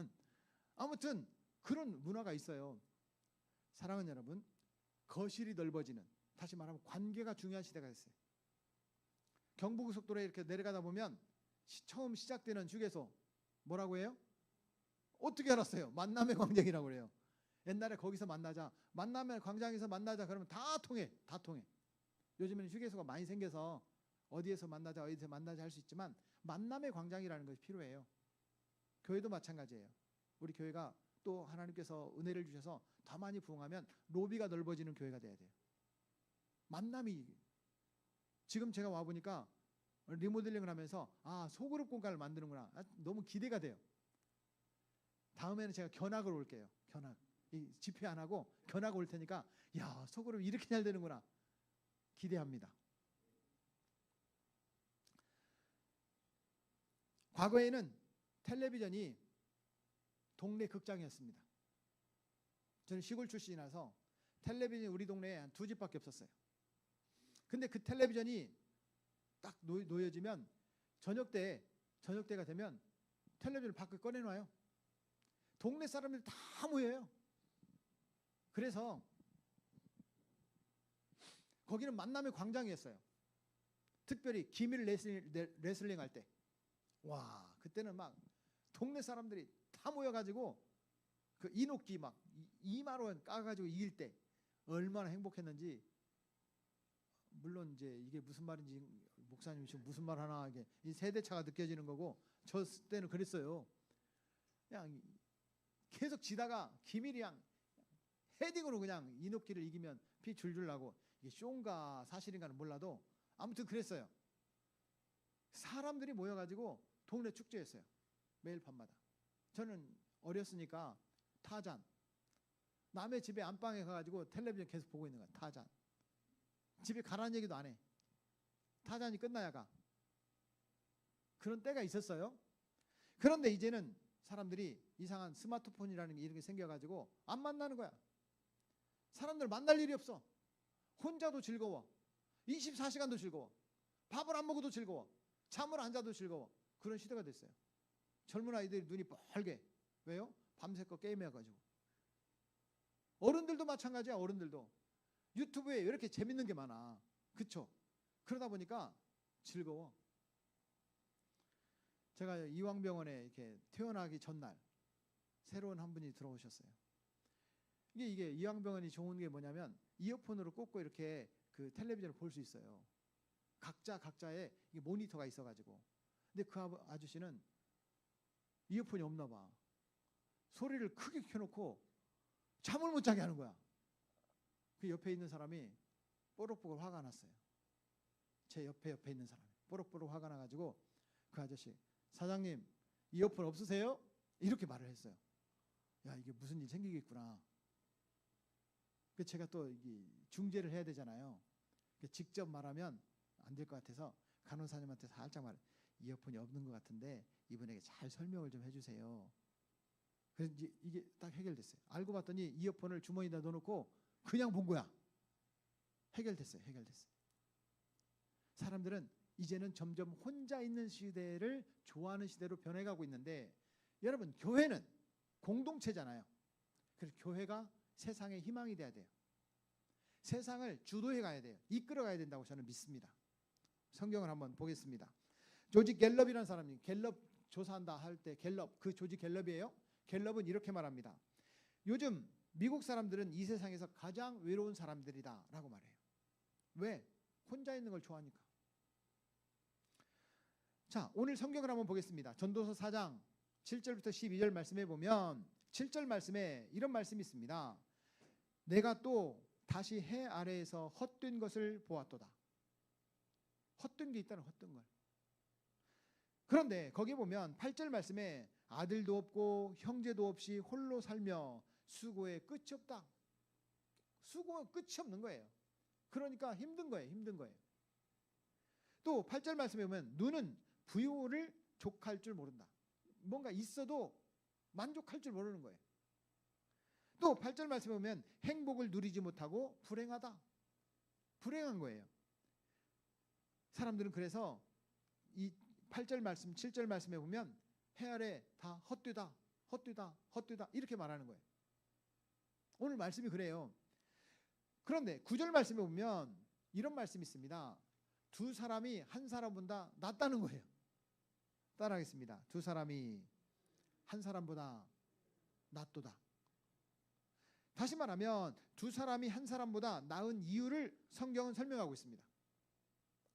아무튼 그런 문화가 있어요. 사랑하는 여러분, 거실이 넓어지는, 다시 말하면 관계가 중요한 시대가 됐어요. 경부고속도로에 이렇게 내려가다 보면 처음 시작되는 휴게소 뭐라고 해요? 어떻게 알았어요? 만남의 광장이라고 그래요. 옛날에 거기서 만나자, 만남의 광장에서 만나자 그러면 다 통해. 요즘에는 휴게소가 많이 생겨서 어디에서 만나자 할 수 있지만 만남의 광장이라는 것이 필요해요. 교회도 마찬가지예요. 우리 교회가 또 하나님께서 은혜를 주셔서 더 많이 부흥하면 로비가 넓어지는 교회가 돼야 돼요. 만남이, 지금 제가 와보니까 리모델링을 하면서 아, 소그룹 공간을 만드는구나. 너무 기대가 돼요. 다음에는 제가 견학을 올게요. 견학. 이 집회 안 하고 견학 올 테니까 야, 소그룹 이렇게 잘 되는구나. 기대합니다. 과거에는 텔레비전이 동네 극장이었습니다. 저는 시골 출신이라서 텔레비전이 우리 동네에 한 2집밖에 없었어요. 근데 그 텔레비전이 딱 놓여지면 저녁때가 되면 텔레비전을 밖에 꺼내놔요. 동네 사람들이 다 모여요. 그래서 거기는 만남의 광장이었어요. 특별히 기밀 레슬링 할 때. 와, 그때는 막 동네 사람들이 다 다 모여가지고 그 이녹기 막 2만 원 까가지고 이길 때 얼마나 행복했는지. 물론 이제 이게 무슨 말인지 목사님이 지금 무슨 말 하나 이게 이 세대차가 느껴지는 거고, 저 때는 그랬어요. 그냥 계속 지다가 김일이 양 헤딩으로 그냥 이녹기를 이기면 피 줄줄 나고, 이게 쇼인가 사실인가는 몰라도 아무튼 그랬어요. 사람들이 모여가지고 동네 축제했어요. 매일 밤마다. 저는 어렸으니까 타잔, 남의 집에 안방에 가가지고 텔레비전 계속 보고 있는 거야. 타잔. 집에 가라는 얘기도 안 해. 타잔이 끝나야 가. 그런 때가 있었어요. 그런데 이제는 사람들이 이상한 스마트폰이라는 게 이런 게 생겨가지고 안 만나는 거야. 사람들 만날 일이 없어. 혼자도 즐거워. 24시간도 즐거워. 밥을 안 먹어도 즐거워. 잠을 안 자도 즐거워. 그런 시대가 됐어요. 젊은 아이들이 눈이 뻘게. 왜요? 밤새껏 게임해가지고. 어른들도 마찬가지야. 어른들도 유튜브에 이렇게 재밌는 게 많아. 그쵸? 그러다 보니까 즐거워. 제가 이왕병원에 이렇게 퇴원하기 전날 새로운 한 분이 들어오셨어요. 이게 이왕병원이 좋은 게 뭐냐면 이어폰으로 꽂고 이렇게 그 텔레비전을 볼 수 있어요. 각자의 모니터가 있어가지고. 근데 그 아저씨는 이어폰이 없나 봐. 소리를 크게 켜놓고 잠을 못 자게 하는 거야. 그 옆에 있는 사람이 뽀록뽀록 화가 났어요. 제 옆에 있는 사람이 뽀록뽀록 화가 나가지고 그 아저씨, 사장님 이어폰 없으세요? 이렇게 말을 했어요. 야, 이게 무슨 일 생기겠구나. 제가 또 중재를 해야 되잖아요. 직접 말하면 안 될 것 같아서 간호사님한테 살짝 말, 이어폰이 없는 것 같은데 이분에게 잘 설명을 좀 해주세요. 그래서 이게 딱 해결됐어요. 알고 봤더니 이어폰을 주머니에다 넣어놓고 그냥 본 거야. 해결됐어요. 사람들은 이제는 점점 혼자 있는 시대를 좋아하는 시대로 변해가고 있는데, 여러분 교회는 공동체잖아요. 그래서 교회가 세상의 희망이 돼야 돼요. 세상을 주도해 가야 돼요. 이끌어 가야 된다고 저는 믿습니다. 성경을 한번 보겠습니다. 조지 갤럽이라는 사람이 갤럽 조사한다 할 때 갤럽, 그 조지 갤럽이에요. 갤럽은 이렇게 말합니다. 요즘 미국 사람들은 이 세상에서 가장 외로운 사람들이다 라고 말해요. 왜? 혼자 있는 걸 좋아하니까. 자, 오늘 성경을 한번 보겠습니다. 전도서 4장 7절부터 12절 말씀해 보면 7절 말씀에 이런 말씀이 있습니다. 내가 또 다시 해 아래에서 헛된 것을 보았도다. 헛된 게 있다는, 헛된 걸. 그런데 거기 보면 8절 말씀에 아들도 없고 형제도 없이 홀로 살며 수고에 끝이 없다. 수고가 끝이 없는 거예요. 그러니까 힘든 거예요. 또 8절 말씀에 보면 눈은 부요를 족할 줄 모른다. 뭔가 있어도 만족할 줄 모르는 거예요. 또 8절 말씀에 보면 행복을 누리지 못하고 불행하다. 불행한 거예요. 사람들은 그래서 이 8절 말씀, 7절 말씀에 보면 해 아래 다 헛되다 이렇게 말하는 거예요. 오늘 말씀이 그래요. 그런데 9절 말씀에 보면 이런 말씀이 있습니다. 두 사람이 한 사람보다 낫다는 거예요. 따라하겠습니다. 두 사람이 한 사람보다 낫도다. 다시 말하면 두 사람이 한 사람보다 나은 이유를 성경은 설명하고 있습니다.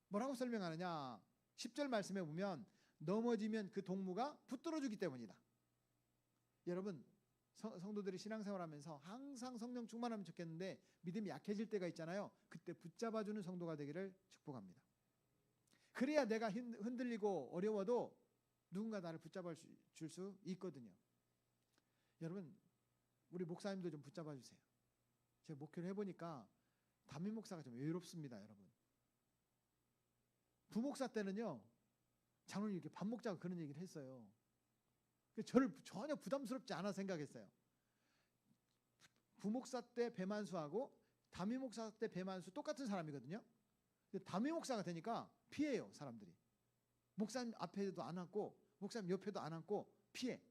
뭐라고 설명하느냐? 10절 말씀에 보면 넘어지면 그 동무가 붙들어주기 때문이다. 여러분 성도들이 신앙생활하면서 항상 성령 충만하면 좋겠는데 믿음이 약해질 때가 있잖아요. 그때 붙잡아주는 성도가 되기를 축복합니다. 그래야 내가 흔들리고 어려워도 누군가 나를 붙잡아 줄 수 있거든요. 여러분 우리 목사님도 좀 붙잡아 주세요. 제가 목회를 해보니까 담임 목사가 좀 외롭습니다. 여러분 부목사 때는요 장로님 이렇게 밥 먹자고 그런 얘기를 했어요. 저를 전혀 부담스럽지 않아 생각했어요. 부목사 때 배만수하고 담임 목사 때 배만수 똑같은 사람이거든요. 근데 담임 목사가 되니까 피해요. 사람들이. 목사님 앞에도 안 앉고 목사님 옆에도 안 앉고 피해.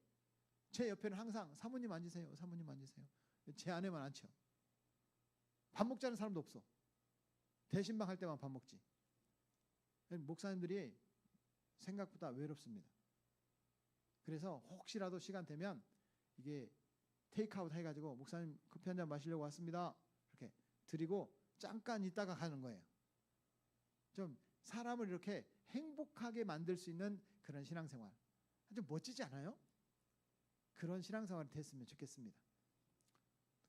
제 옆에는 항상 사모님 앉으세요. 사모님 앉으세요. 제 안에만 앉혀. 밥 먹자는 사람도 없어. 대신방 할 때만 밥 먹지. 목사님들이 생각보다 외롭습니다. 그래서 혹시라도 시간 되면 이게 테이크아웃 해가지고 목사님 커피 한 잔 마시려고 왔습니다. 이렇게 드리고 잠깐 있다가 가는 거예요. 좀 사람을 이렇게 행복하게 만들 수 있는 그런 신앙생활. 아주 멋지지 않아요? 그런 신앙생활이 됐으면 좋겠습니다.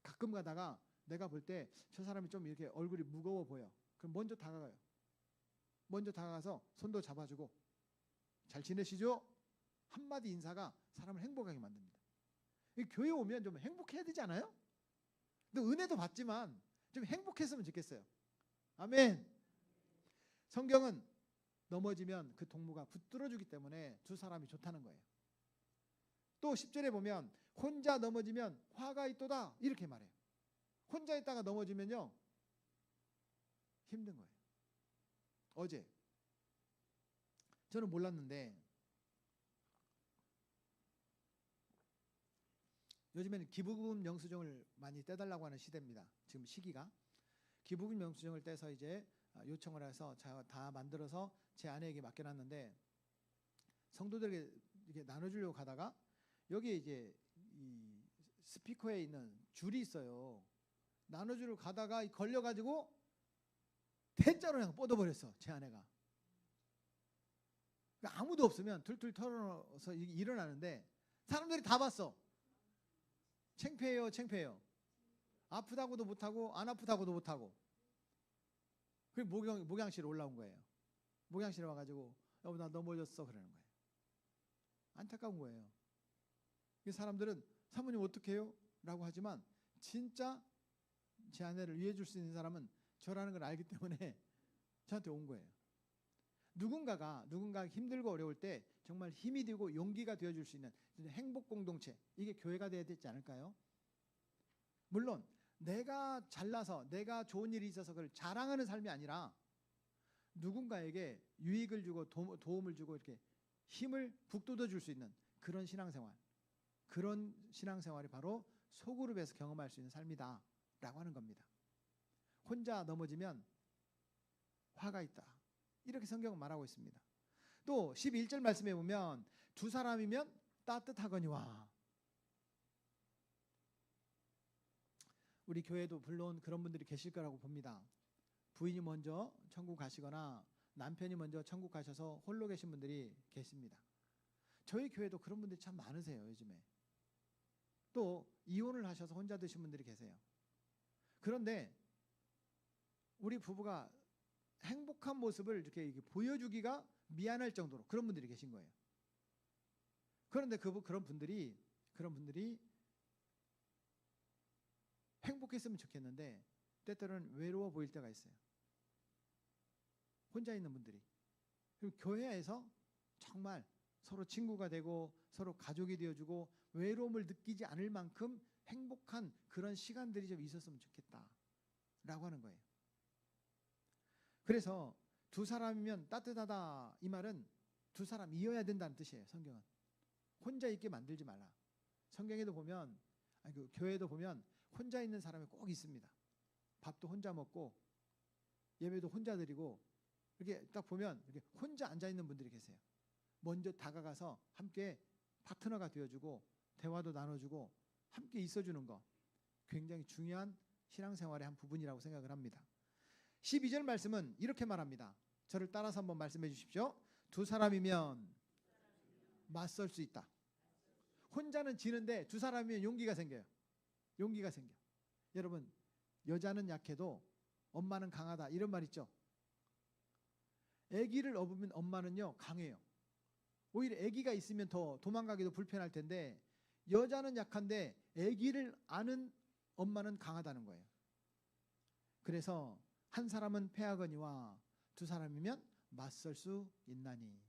가끔 가다가 내가 볼 때 저 사람이 좀 이렇게 얼굴이 무거워 보여. 그럼 먼저 다가가요. 먼저 다가가서 손도 잡아주고 잘 지내시죠? 한마디 인사가 사람을 행복하게 만듭니다. 교회 오면 좀 행복해야 되지 않아요? 근데 은혜도 받지만 좀 행복했으면 좋겠어요. 아멘. 성경은 넘어지면 그 동무가 붙들어주기 때문에 두 사람이 좋다는 거예요. 또 10절에 보면 혼자 넘어지면 화가 있도다 이렇게 말해요. 혼자 있다가 넘어지면요 힘든 거예요. 어제 저는 몰랐는데 요즘에는 기부금 영수증을 많이 떼달라고 하는 시대입니다. 지금 시기가 기부금 영수증을 떼서 이제 요청을 해서 제가 다 만들어서 제 아내에게 맡겨놨는데 성도들에게 이렇게 나눠주려고 가다가 여기에 이제 이 스피커에 있는 줄이 있어요. 나눠주려고 가다가 걸려가지고 대자로 그냥 뻗어버렸어. 제 아내가. 그러니까 아무도 없으면 툴툴 털어서 일어나는데 사람들이 다 봤어. 창피해요, 창피해요. 아프다고도 못하고 안 아프다고도 못하고. 그리고 목양실에 올라온 거예요. 목양실에 와가지고 여보 나 넘어졌어 그러는 거예요. 안타까운 거예요. 사람들은 사모님 어떻게 해요? 라고 하지만 진짜 제 아내를 위해 줄 수 있는 사람은 저라는 걸 알기 때문에 저한테 온 거예요. 누군가 힘들고 어려울 때 정말 힘이 되고 용기가 되어줄 수 있는 행복 공동체, 이게 교회가 돼야 되지 않을까요? 물론 내가 잘나서 내가 좋은 일이 있어서 그걸 자랑하는 삶이 아니라 누군가에게 유익을 주고 도움을 주고 이렇게 힘을 북돋워 줄 수 있는 그런 신앙생활, 그런 신앙생활이 바로 소그룹에서 경험할 수 있는 삶이다 라고 하는 겁니다. 혼자 넘어지면 화가 있다 이렇게 성경은 말하고 있습니다. 또 11절 말씀에 보면 두 사람이면 따뜻하거니와. 우리 교회도 물론 그런 분들이 계실 거라고 봅니다. 부인이 먼저 천국 가시거나 남편이 먼저 천국 가셔서 홀로 계신 분들이 계십니다. 저희 교회도 그런 분들이 참 많으세요. 요즘에 또 이혼을 하셔서 혼자 드신 분들이 계세요. 그런데 우리 부부가 행복한 모습을 이렇게 보여주기가 미안할 정도로 그런 분들이 계신 거예요. 그런데 그런 분들이 행복했으면 좋겠는데 때때로는 외로워 보일 때가 있어요. 혼자 있는 분들이. 그리고 교회에서 정말 서로 친구가 되고 서로 가족이 되어주고 외로움을 느끼지 않을 만큼 행복한 그런 시간들이 좀 있었으면 좋겠다라고 하는 거예요. 그래서 두 사람이면 따뜻하다 이 말은 두 사람이어야 된다는 뜻이에요. 성경은 혼자 있게 만들지 말라. 성경에도 보면 교회에도 보면 혼자 있는 사람이 꼭 있습니다. 밥도 혼자 먹고 예배도 혼자 드리고 이렇게 딱 보면 이렇게 혼자 앉아 있는 분들이 계세요. 먼저 다가가서 함께 파트너가 되어주고 대화도 나눠주고 함께 있어주는 거 굉장히 중요한 신앙생활의 한 부분이라고 생각을 합니다. 12절 말씀은 이렇게 말합니다. 저를 따라서 한번 말씀해 주십시오. 두 사람이면 맞설 수 있다. 혼자는 지는데 두 사람이면 용기가 생겨요. 용기가 생겨. 여러분 여자는 약해도 엄마는 강하다 이런 말 있죠. 아기를 업으면 엄마는요 강해요. 오히려 아기가 있으면 더 도망가기도 불편할 텐데 여자는 약한데 아기를 아는 엄마는 강하다는 거예요. 그래서 한 사람은 패하거니와 두 사람이면 맞설 수 있나니.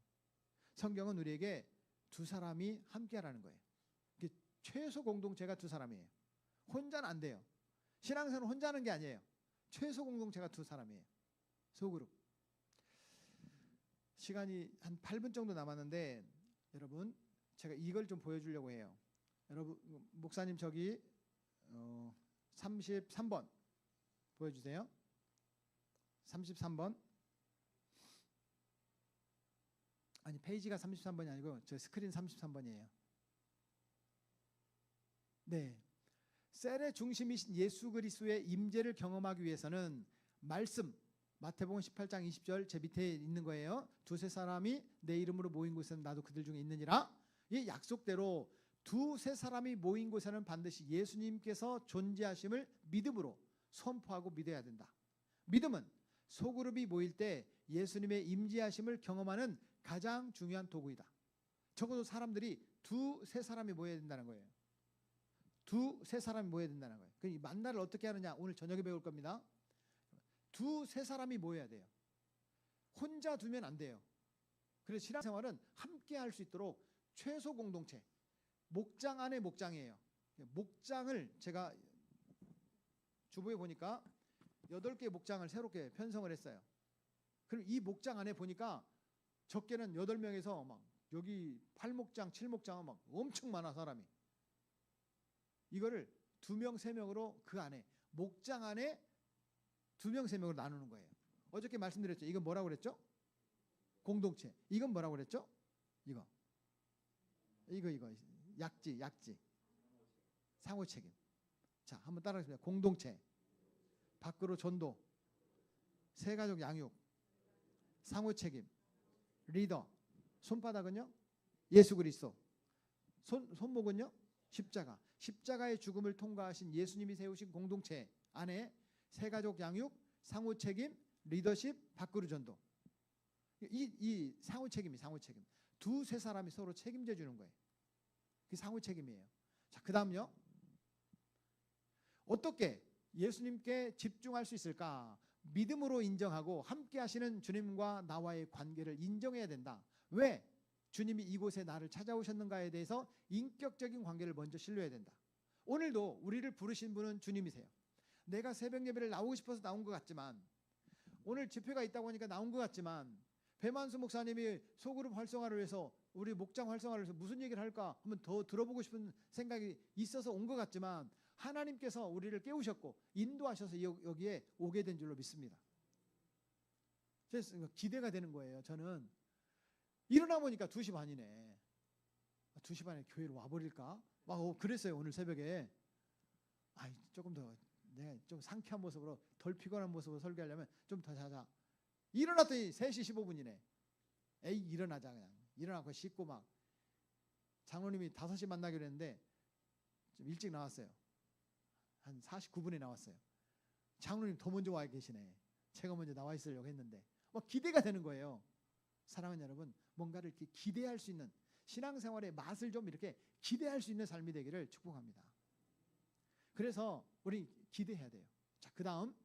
성경은 우리에게 두 사람이 함께하라는 거예요. 최소 공동체가 두 사람이에요. 혼자는 안 돼요. 신앙생활은 혼자 하는 게 아니에요. 최소 공동체가 두 사람이에요. 소그룹. 시간이 한 8분 정도 남았는데 여러분 제가 이걸 좀 보여주려고 해요. 여러분 목사님 저기 33번 보여주세요. 33번. 아니 페이지가 33번이 아니고 저 스크린 33번이에요. 네. 셀의 중심이신 예수 그리스도의 임재를 경험하기 위해서는 말씀 마태복음 18장 20절 제 밑에 있는 거예요. 두세 사람이 내 이름으로 모인 곳에는 나도 그들 중에 있느니라. 이 약속대로 두세 사람이 모인 곳에는 반드시 예수님께서 존재하심을 믿음으로 선포하고 믿어야 된다. 믿음은 소그룹이 모일 때 예수님의 임재하심을 경험하는 가장 중요한 도구이다. 적어도 사람들이 두세 사람이 모여야 된다는 거예요. 두세 사람이 모여야 된다는 거예요. 이 만나를 어떻게 하느냐 오늘 저녁에 배울 겁니다. 두세 사람이 모여야 돼요. 혼자 두면 안 돼요. 그래서 신앙생활은 함께 할 수 있도록 최소 공동체, 목장 안에 목장이에요. 목장을 제가 주보에 보니까 8개의 목장을 새롭게 편성을 했어요. 그럼 이 목장 안에 보니까 적게는 8명에서 막 여기 8목장, 7목장은 막 엄청 많아 사람이. 이거를 2명, 3명으로 그 안에 목장 안에 2명, 3명으로 나누는 거예요. 어저께 말씀드렸죠. 이건 뭐라고 그랬죠? 공동체. 이건 뭐라고 그랬죠? 이거 약지 상호 책임. 자, 한번 따라하겠습니다. 공동체, 밖으로 전도, 세가족 양육, 상호 책임, 리더. 손바닥은요? 예수 그리스도. 손목은요? 십자가. 십자가의 죽음을 통과하신 예수님이 세우신 공동체 안에 세가족 양육, 상호 책임, 리더십, 밖으로 전도. 이 상호 책임이 상호 책임. 두세 사람이 서로 책임져 주는 거예요. 그게 상호 책임이에요. 자, 그다음요. 어떻게 예수님께 집중할 수 있을까? 믿음으로 인정하고 함께 하시는 주님과 나와의 관계를 인정해야 된다. 왜? 주님이 이곳에 나를 찾아오셨는가에 대해서 인격적인 관계를 먼저 신뢰해야 된다. 오늘도 우리를 부르신 분은 주님이세요. 내가 새벽 예배를 나오고 싶어서 나온 것 같지만, 오늘 집회가 있다고 하니까 나온 것 같지만, 배만수 목사님이 소그룹 활성화를 위해서, 우리 목장 활성화를 위해서 무슨 얘기를 할까 한번 더 들어보고 싶은 생각이 있어서 온 것 같지만, 하나님께서 우리를 깨우셨고 인도하셔서 여기에 오게 된 줄로 믿습니다. 그래서 기대가 되는 거예요. 저는 일어나 보니까 2시 반이네. 2시 반에 교회로 와버릴까? 막 그랬어요. 오늘 새벽에. 조금 더 내가 좀 상쾌한 모습으로, 덜 피곤한 모습으로 설교하려면 좀 더 자자. 일어났더니 3시 15분이네. 에이, 일어나자. 그냥 일어나고 씻고 막. 장로님이 5시 만나기로 했는데 좀 일찍 나왔어요. 한 49분에 나왔어요. 장로님 더 먼저 와 계시네. 제가 먼저 나와 있으려고 했는데 막 기대가 되는 거예요. 사랑하는 여러분, 뭔가를 이렇게 기대할 수 있는, 신앙생활의 맛을 좀 이렇게 기대할 수 있는 삶이 되기를 축복합니다. 그래서 우리 기대해야 돼요. 자, 그 다음,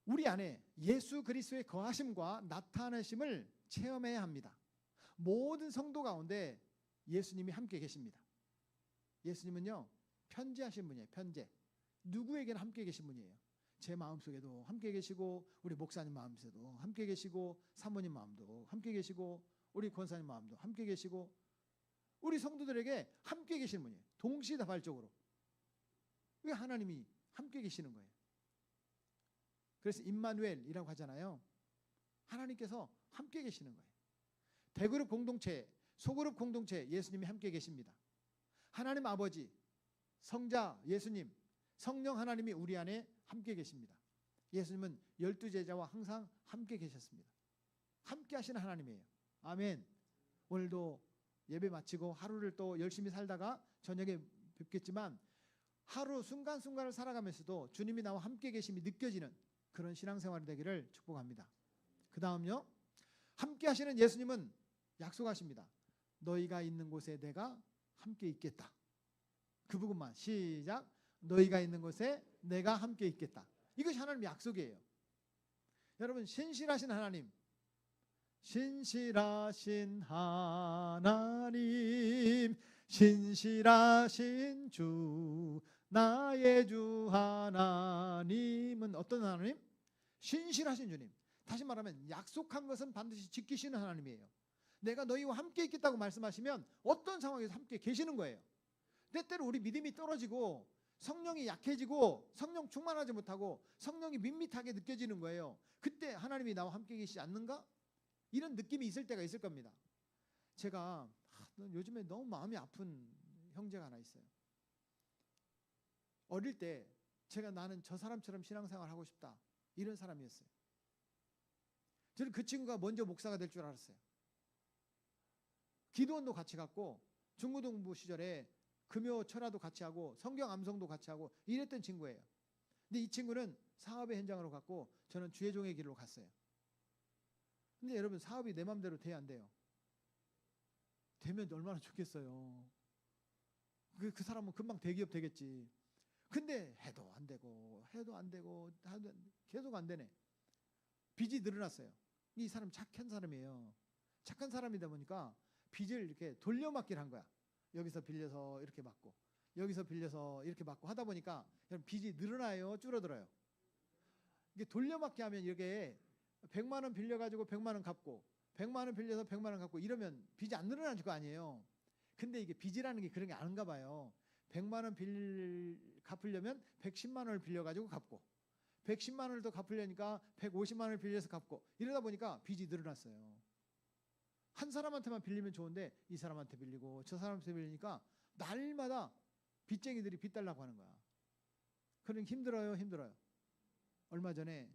우리 안에 예수 그리스도의 거하심과 나타나심을 체험해야 합니다. 모든 성도 가운데 예수님이 함께 계십니다. 예수님은요, 편재하신 분이에요. 편재. 누구에게나 함께 계신 분이에요. 제 마음속에도 함께 계시고, 우리 목사님 마음속에도 함께 계시고, 사모님 마음도 함께 계시고, 우리 권사님 마음도 함께 계시고, 우리 성도들에게 함께 계시는 분이에요. 동시다발적으로. 왜 하나님이 함께 계시는 거예요. 그래서 임마누엘이라고 하잖아요. 하나님께서 함께 계시는 거예요. 대그룹 공동체, 소그룹 공동체, 예수님이 함께 계십니다. 하나님 아버지, 성자 예수님, 성령 하나님이 우리 안에 함께 계십니다. 예수님은 12제자와 항상 함께 계셨습니다. 함께 하시는 하나님이에요. 아멘. 오늘도 예배 마치고 하루를 또 열심히 살다가 저녁에 뵙겠지만, 하루 순간순간을 살아가면서도 주님이 나와 함께 계심이 느껴지는 그런 신앙생활이 되기를 축복합니다. 그 다음요, 함께 하시는 예수님은 약속하십니다. 너희가 있는 곳에 내가 함께 있겠다. 그 부분만 시작. 너희가 있는 곳에 내가 함께 있겠다. 이것이 하나님의 약속이에요. 여러분, 신실하신 하나님, 신실하신 하나님, 신실하신 주, 나의 주 하나님은 어떤 하나님? 신실하신 주님. 다시 말하면 약속한 것은 반드시 지키시는 하나님이에요. 내가 너희와 함께 있겠다고 말씀하시면 어떤 상황에서 함께 계시는 거예요. 때때로 우리 믿음이 떨어지고 성령이 약해지고 성령 충만하지 못하고 성령이 밋밋하게 느껴지는 거예요. 그때 하나님이 나와 함께 계시지 않는가? 이런 느낌이 있을 때가 있을 겁니다. 제가 요즘에 너무 마음이 아픈 형제가 하나 있어요. 어릴 때 제가 나는 저 사람처럼 신앙생활 하고 싶다 이런 사람이었어요. 저는 그 친구가 먼저 목사가 될 줄 알았어요. 기도원도 같이 갔고 중고등부 시절에 금요 철화도 같이 하고 성경 암송도 같이 하고 이랬던 친구예요. 근데 이 친구는 사업의 현장으로 갔고 저는 주의 종의 길로 갔어요. 근데 여러분 사업이 내 맘대로 돼야 안 돼요? 되면 얼마나 좋겠어요. 그 사람은 금방 대기업 되겠지. 근데 해도 안 되고 계속 안 되네. 빚이 늘어났어요. 이 사람 착한 사람이에요. 착한 사람이다 보니까 빚을 이렇게 돌려막기를 한 거야. 여기서 빌려서 이렇게 받고 여기서 빌려서 이렇게 받고 하다 보니까 빚이 늘어나요, 줄어들어요? 이게 돌려막기 하면 이게 100만 원 빌려가지고 100만 원 갚고 100만 원 빌려서 100만 원 갚고 이러면 빚이 안 늘어나는 거 아니에요. 근데 이게 빚이라는 게 그런 게 아닌가 봐요. 100만 원 갚으려면 110만 원을 빌려가지고 갚고 110만 원을 더 갚으려니까 150만 원을 빌려서 갚고 이러다 보니까 빚이 늘어났어요. 한 사람한테만 빌리면 좋은데 이 사람한테 빌리고 저 사람한테 빌리니까 날마다 빚쟁이들이 빚 달라고 하는 거야. 그러니까 힘들어요. 얼마 전에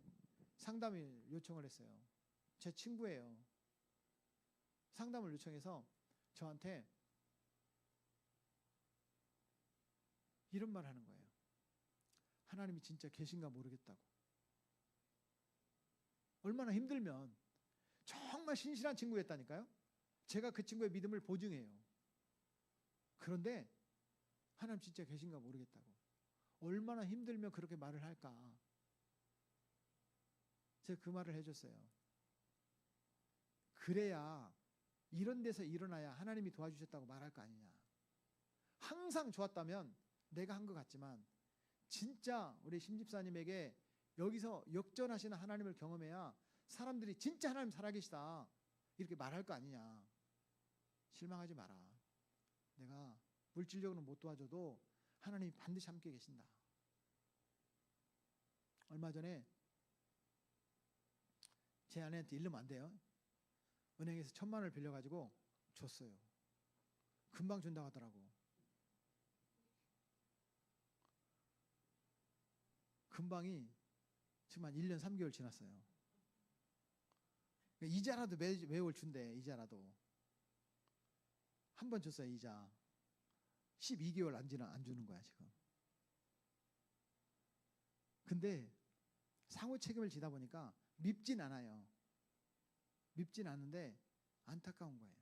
상담을 요청을 했어요. 제 친구예요. 상담을 요청해서 저한테 이런 말 하는 거예요. 하나님이 진짜 계신가 모르겠다고. 얼마나 힘들면 정말 신실한 친구였다니까요. 제가 그 친구의 믿음을 보증해요. 그런데 하나님 진짜 계신가 모르겠다고. 얼마나 힘들면 그렇게 말을 할까. 제가 그 말을 해줬어요. 그래야 이런 데서 일어나야 하나님이 도와주셨다고 말할 거 아니냐. 항상 좋았다면 내가 한 것 같지만 진짜 우리 심집사님에게 여기서 역전하시는 하나님을 경험해야 사람들이 진짜 하나님 살아계시다 이렇게 말할 거 아니냐. 실망하지 마라. 내가 물질적으로 못 도와줘도 하나님이 반드시 함께 계신다. 얼마 전에 제 아내한테 이러면 안 돼요. 은행에서 1,000만 원을 빌려가지고 줬어요. 금방 준다고 하더라고. 금방이 지금 한 1년 3개월 지났어요. 이자라도 매월 준대. 이자라도 한 번 줬어요. 이자 12개월 안 주는 거야 지금. 근데 상호 책임을 지다 보니까 밉진 않아요. 밉진 않은데 안타까운 거예요.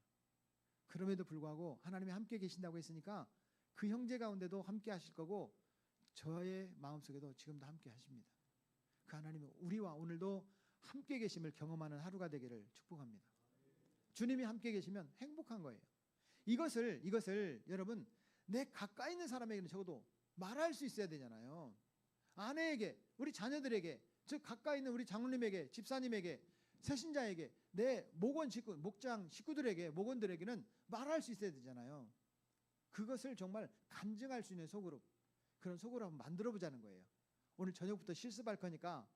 그럼에도 불구하고 하나님이 함께 계신다고 했으니까 그 형제 가운데도 함께 하실 거고 저의 마음속에도 지금도 함께 하십니다. 그 하나님은 우리와 오늘도 함께 계심을 경험하는 하루가 되기를 축복합니다. 주님이 함께 계시면 행복한 거예요. 이것을 여러분 내 가까이 있는 사람에게는 적어도 말할 수 있어야 되잖아요. 아내에게, 우리 자녀들에게, 즉 가까이 있는 우리 장로님에게, 집사님에게, 새신자에게, 내 목장 식구들에게, 목원들에게는 말할 수 있어야 되잖아요. 그것을 정말 간증할 수 있는 소그룹, 그런 소그룹을 한번 만들어 보자는 거예요. 오늘 저녁부터 실습할 거니까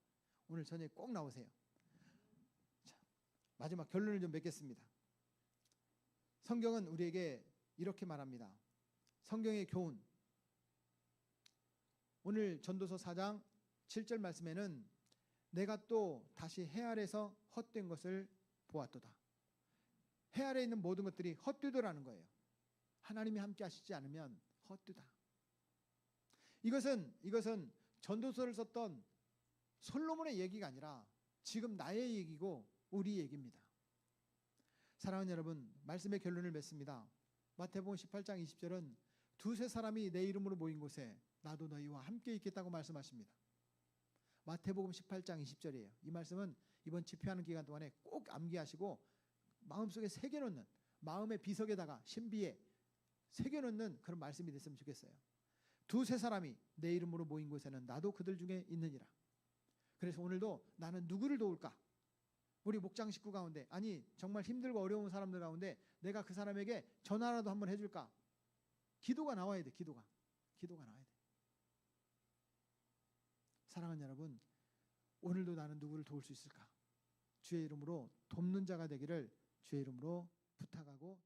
오늘 저녁에 꼭 나오세요. 자, 마지막 결론을 좀 맺겠습니다. 성경은 우리에게 이렇게 말합니다. 성경의 교훈. 오늘 전도서 4장 7절 말씀에는 내가 또 다시 해 아래서 헛된 것을 보았도다. 해 아래에 있는 모든 것들이 헛되더라는 거예요. 하나님이 함께 하시지 않으면 헛되다. 이것은 전도서를 썼던 솔로몬의 얘기가 아니라 지금 나의 얘기고 우리 얘기입니다. 사랑하는 여러분, 말씀의 결론을 맺습니다. 마태복음 18장 20절은 두세 사람이 내 이름으로 모인 곳에 나도 너희와 함께 있겠다고 말씀하십니다. 마태복음 18장 20절이에요. 이 말씀은 이번 집회하는 기간 동안에 꼭 암기하시고 마음속에 새겨놓는, 마음의 비석에다가 신비에 새겨놓는 그런 말씀이 됐으면 좋겠어요. 두세 사람이 내 이름으로 모인 곳에는 나도 그들 중에 있느니라. 그래서 오늘도 나는 누구를 도울까? 우리 목장 식구 가운데, 아니 정말 힘들고 어려운 사람들 가운데 내가 그 사람에게 전화라도 한번 해줄까? 기도가 나와야 돼. 기도가 나와야 돼. 사랑하는 여러분, 오늘도 나는 누구를 도울 수 있을까? 주의 이름으로 돕는 자가 되기를 주의 이름으로 부탁하고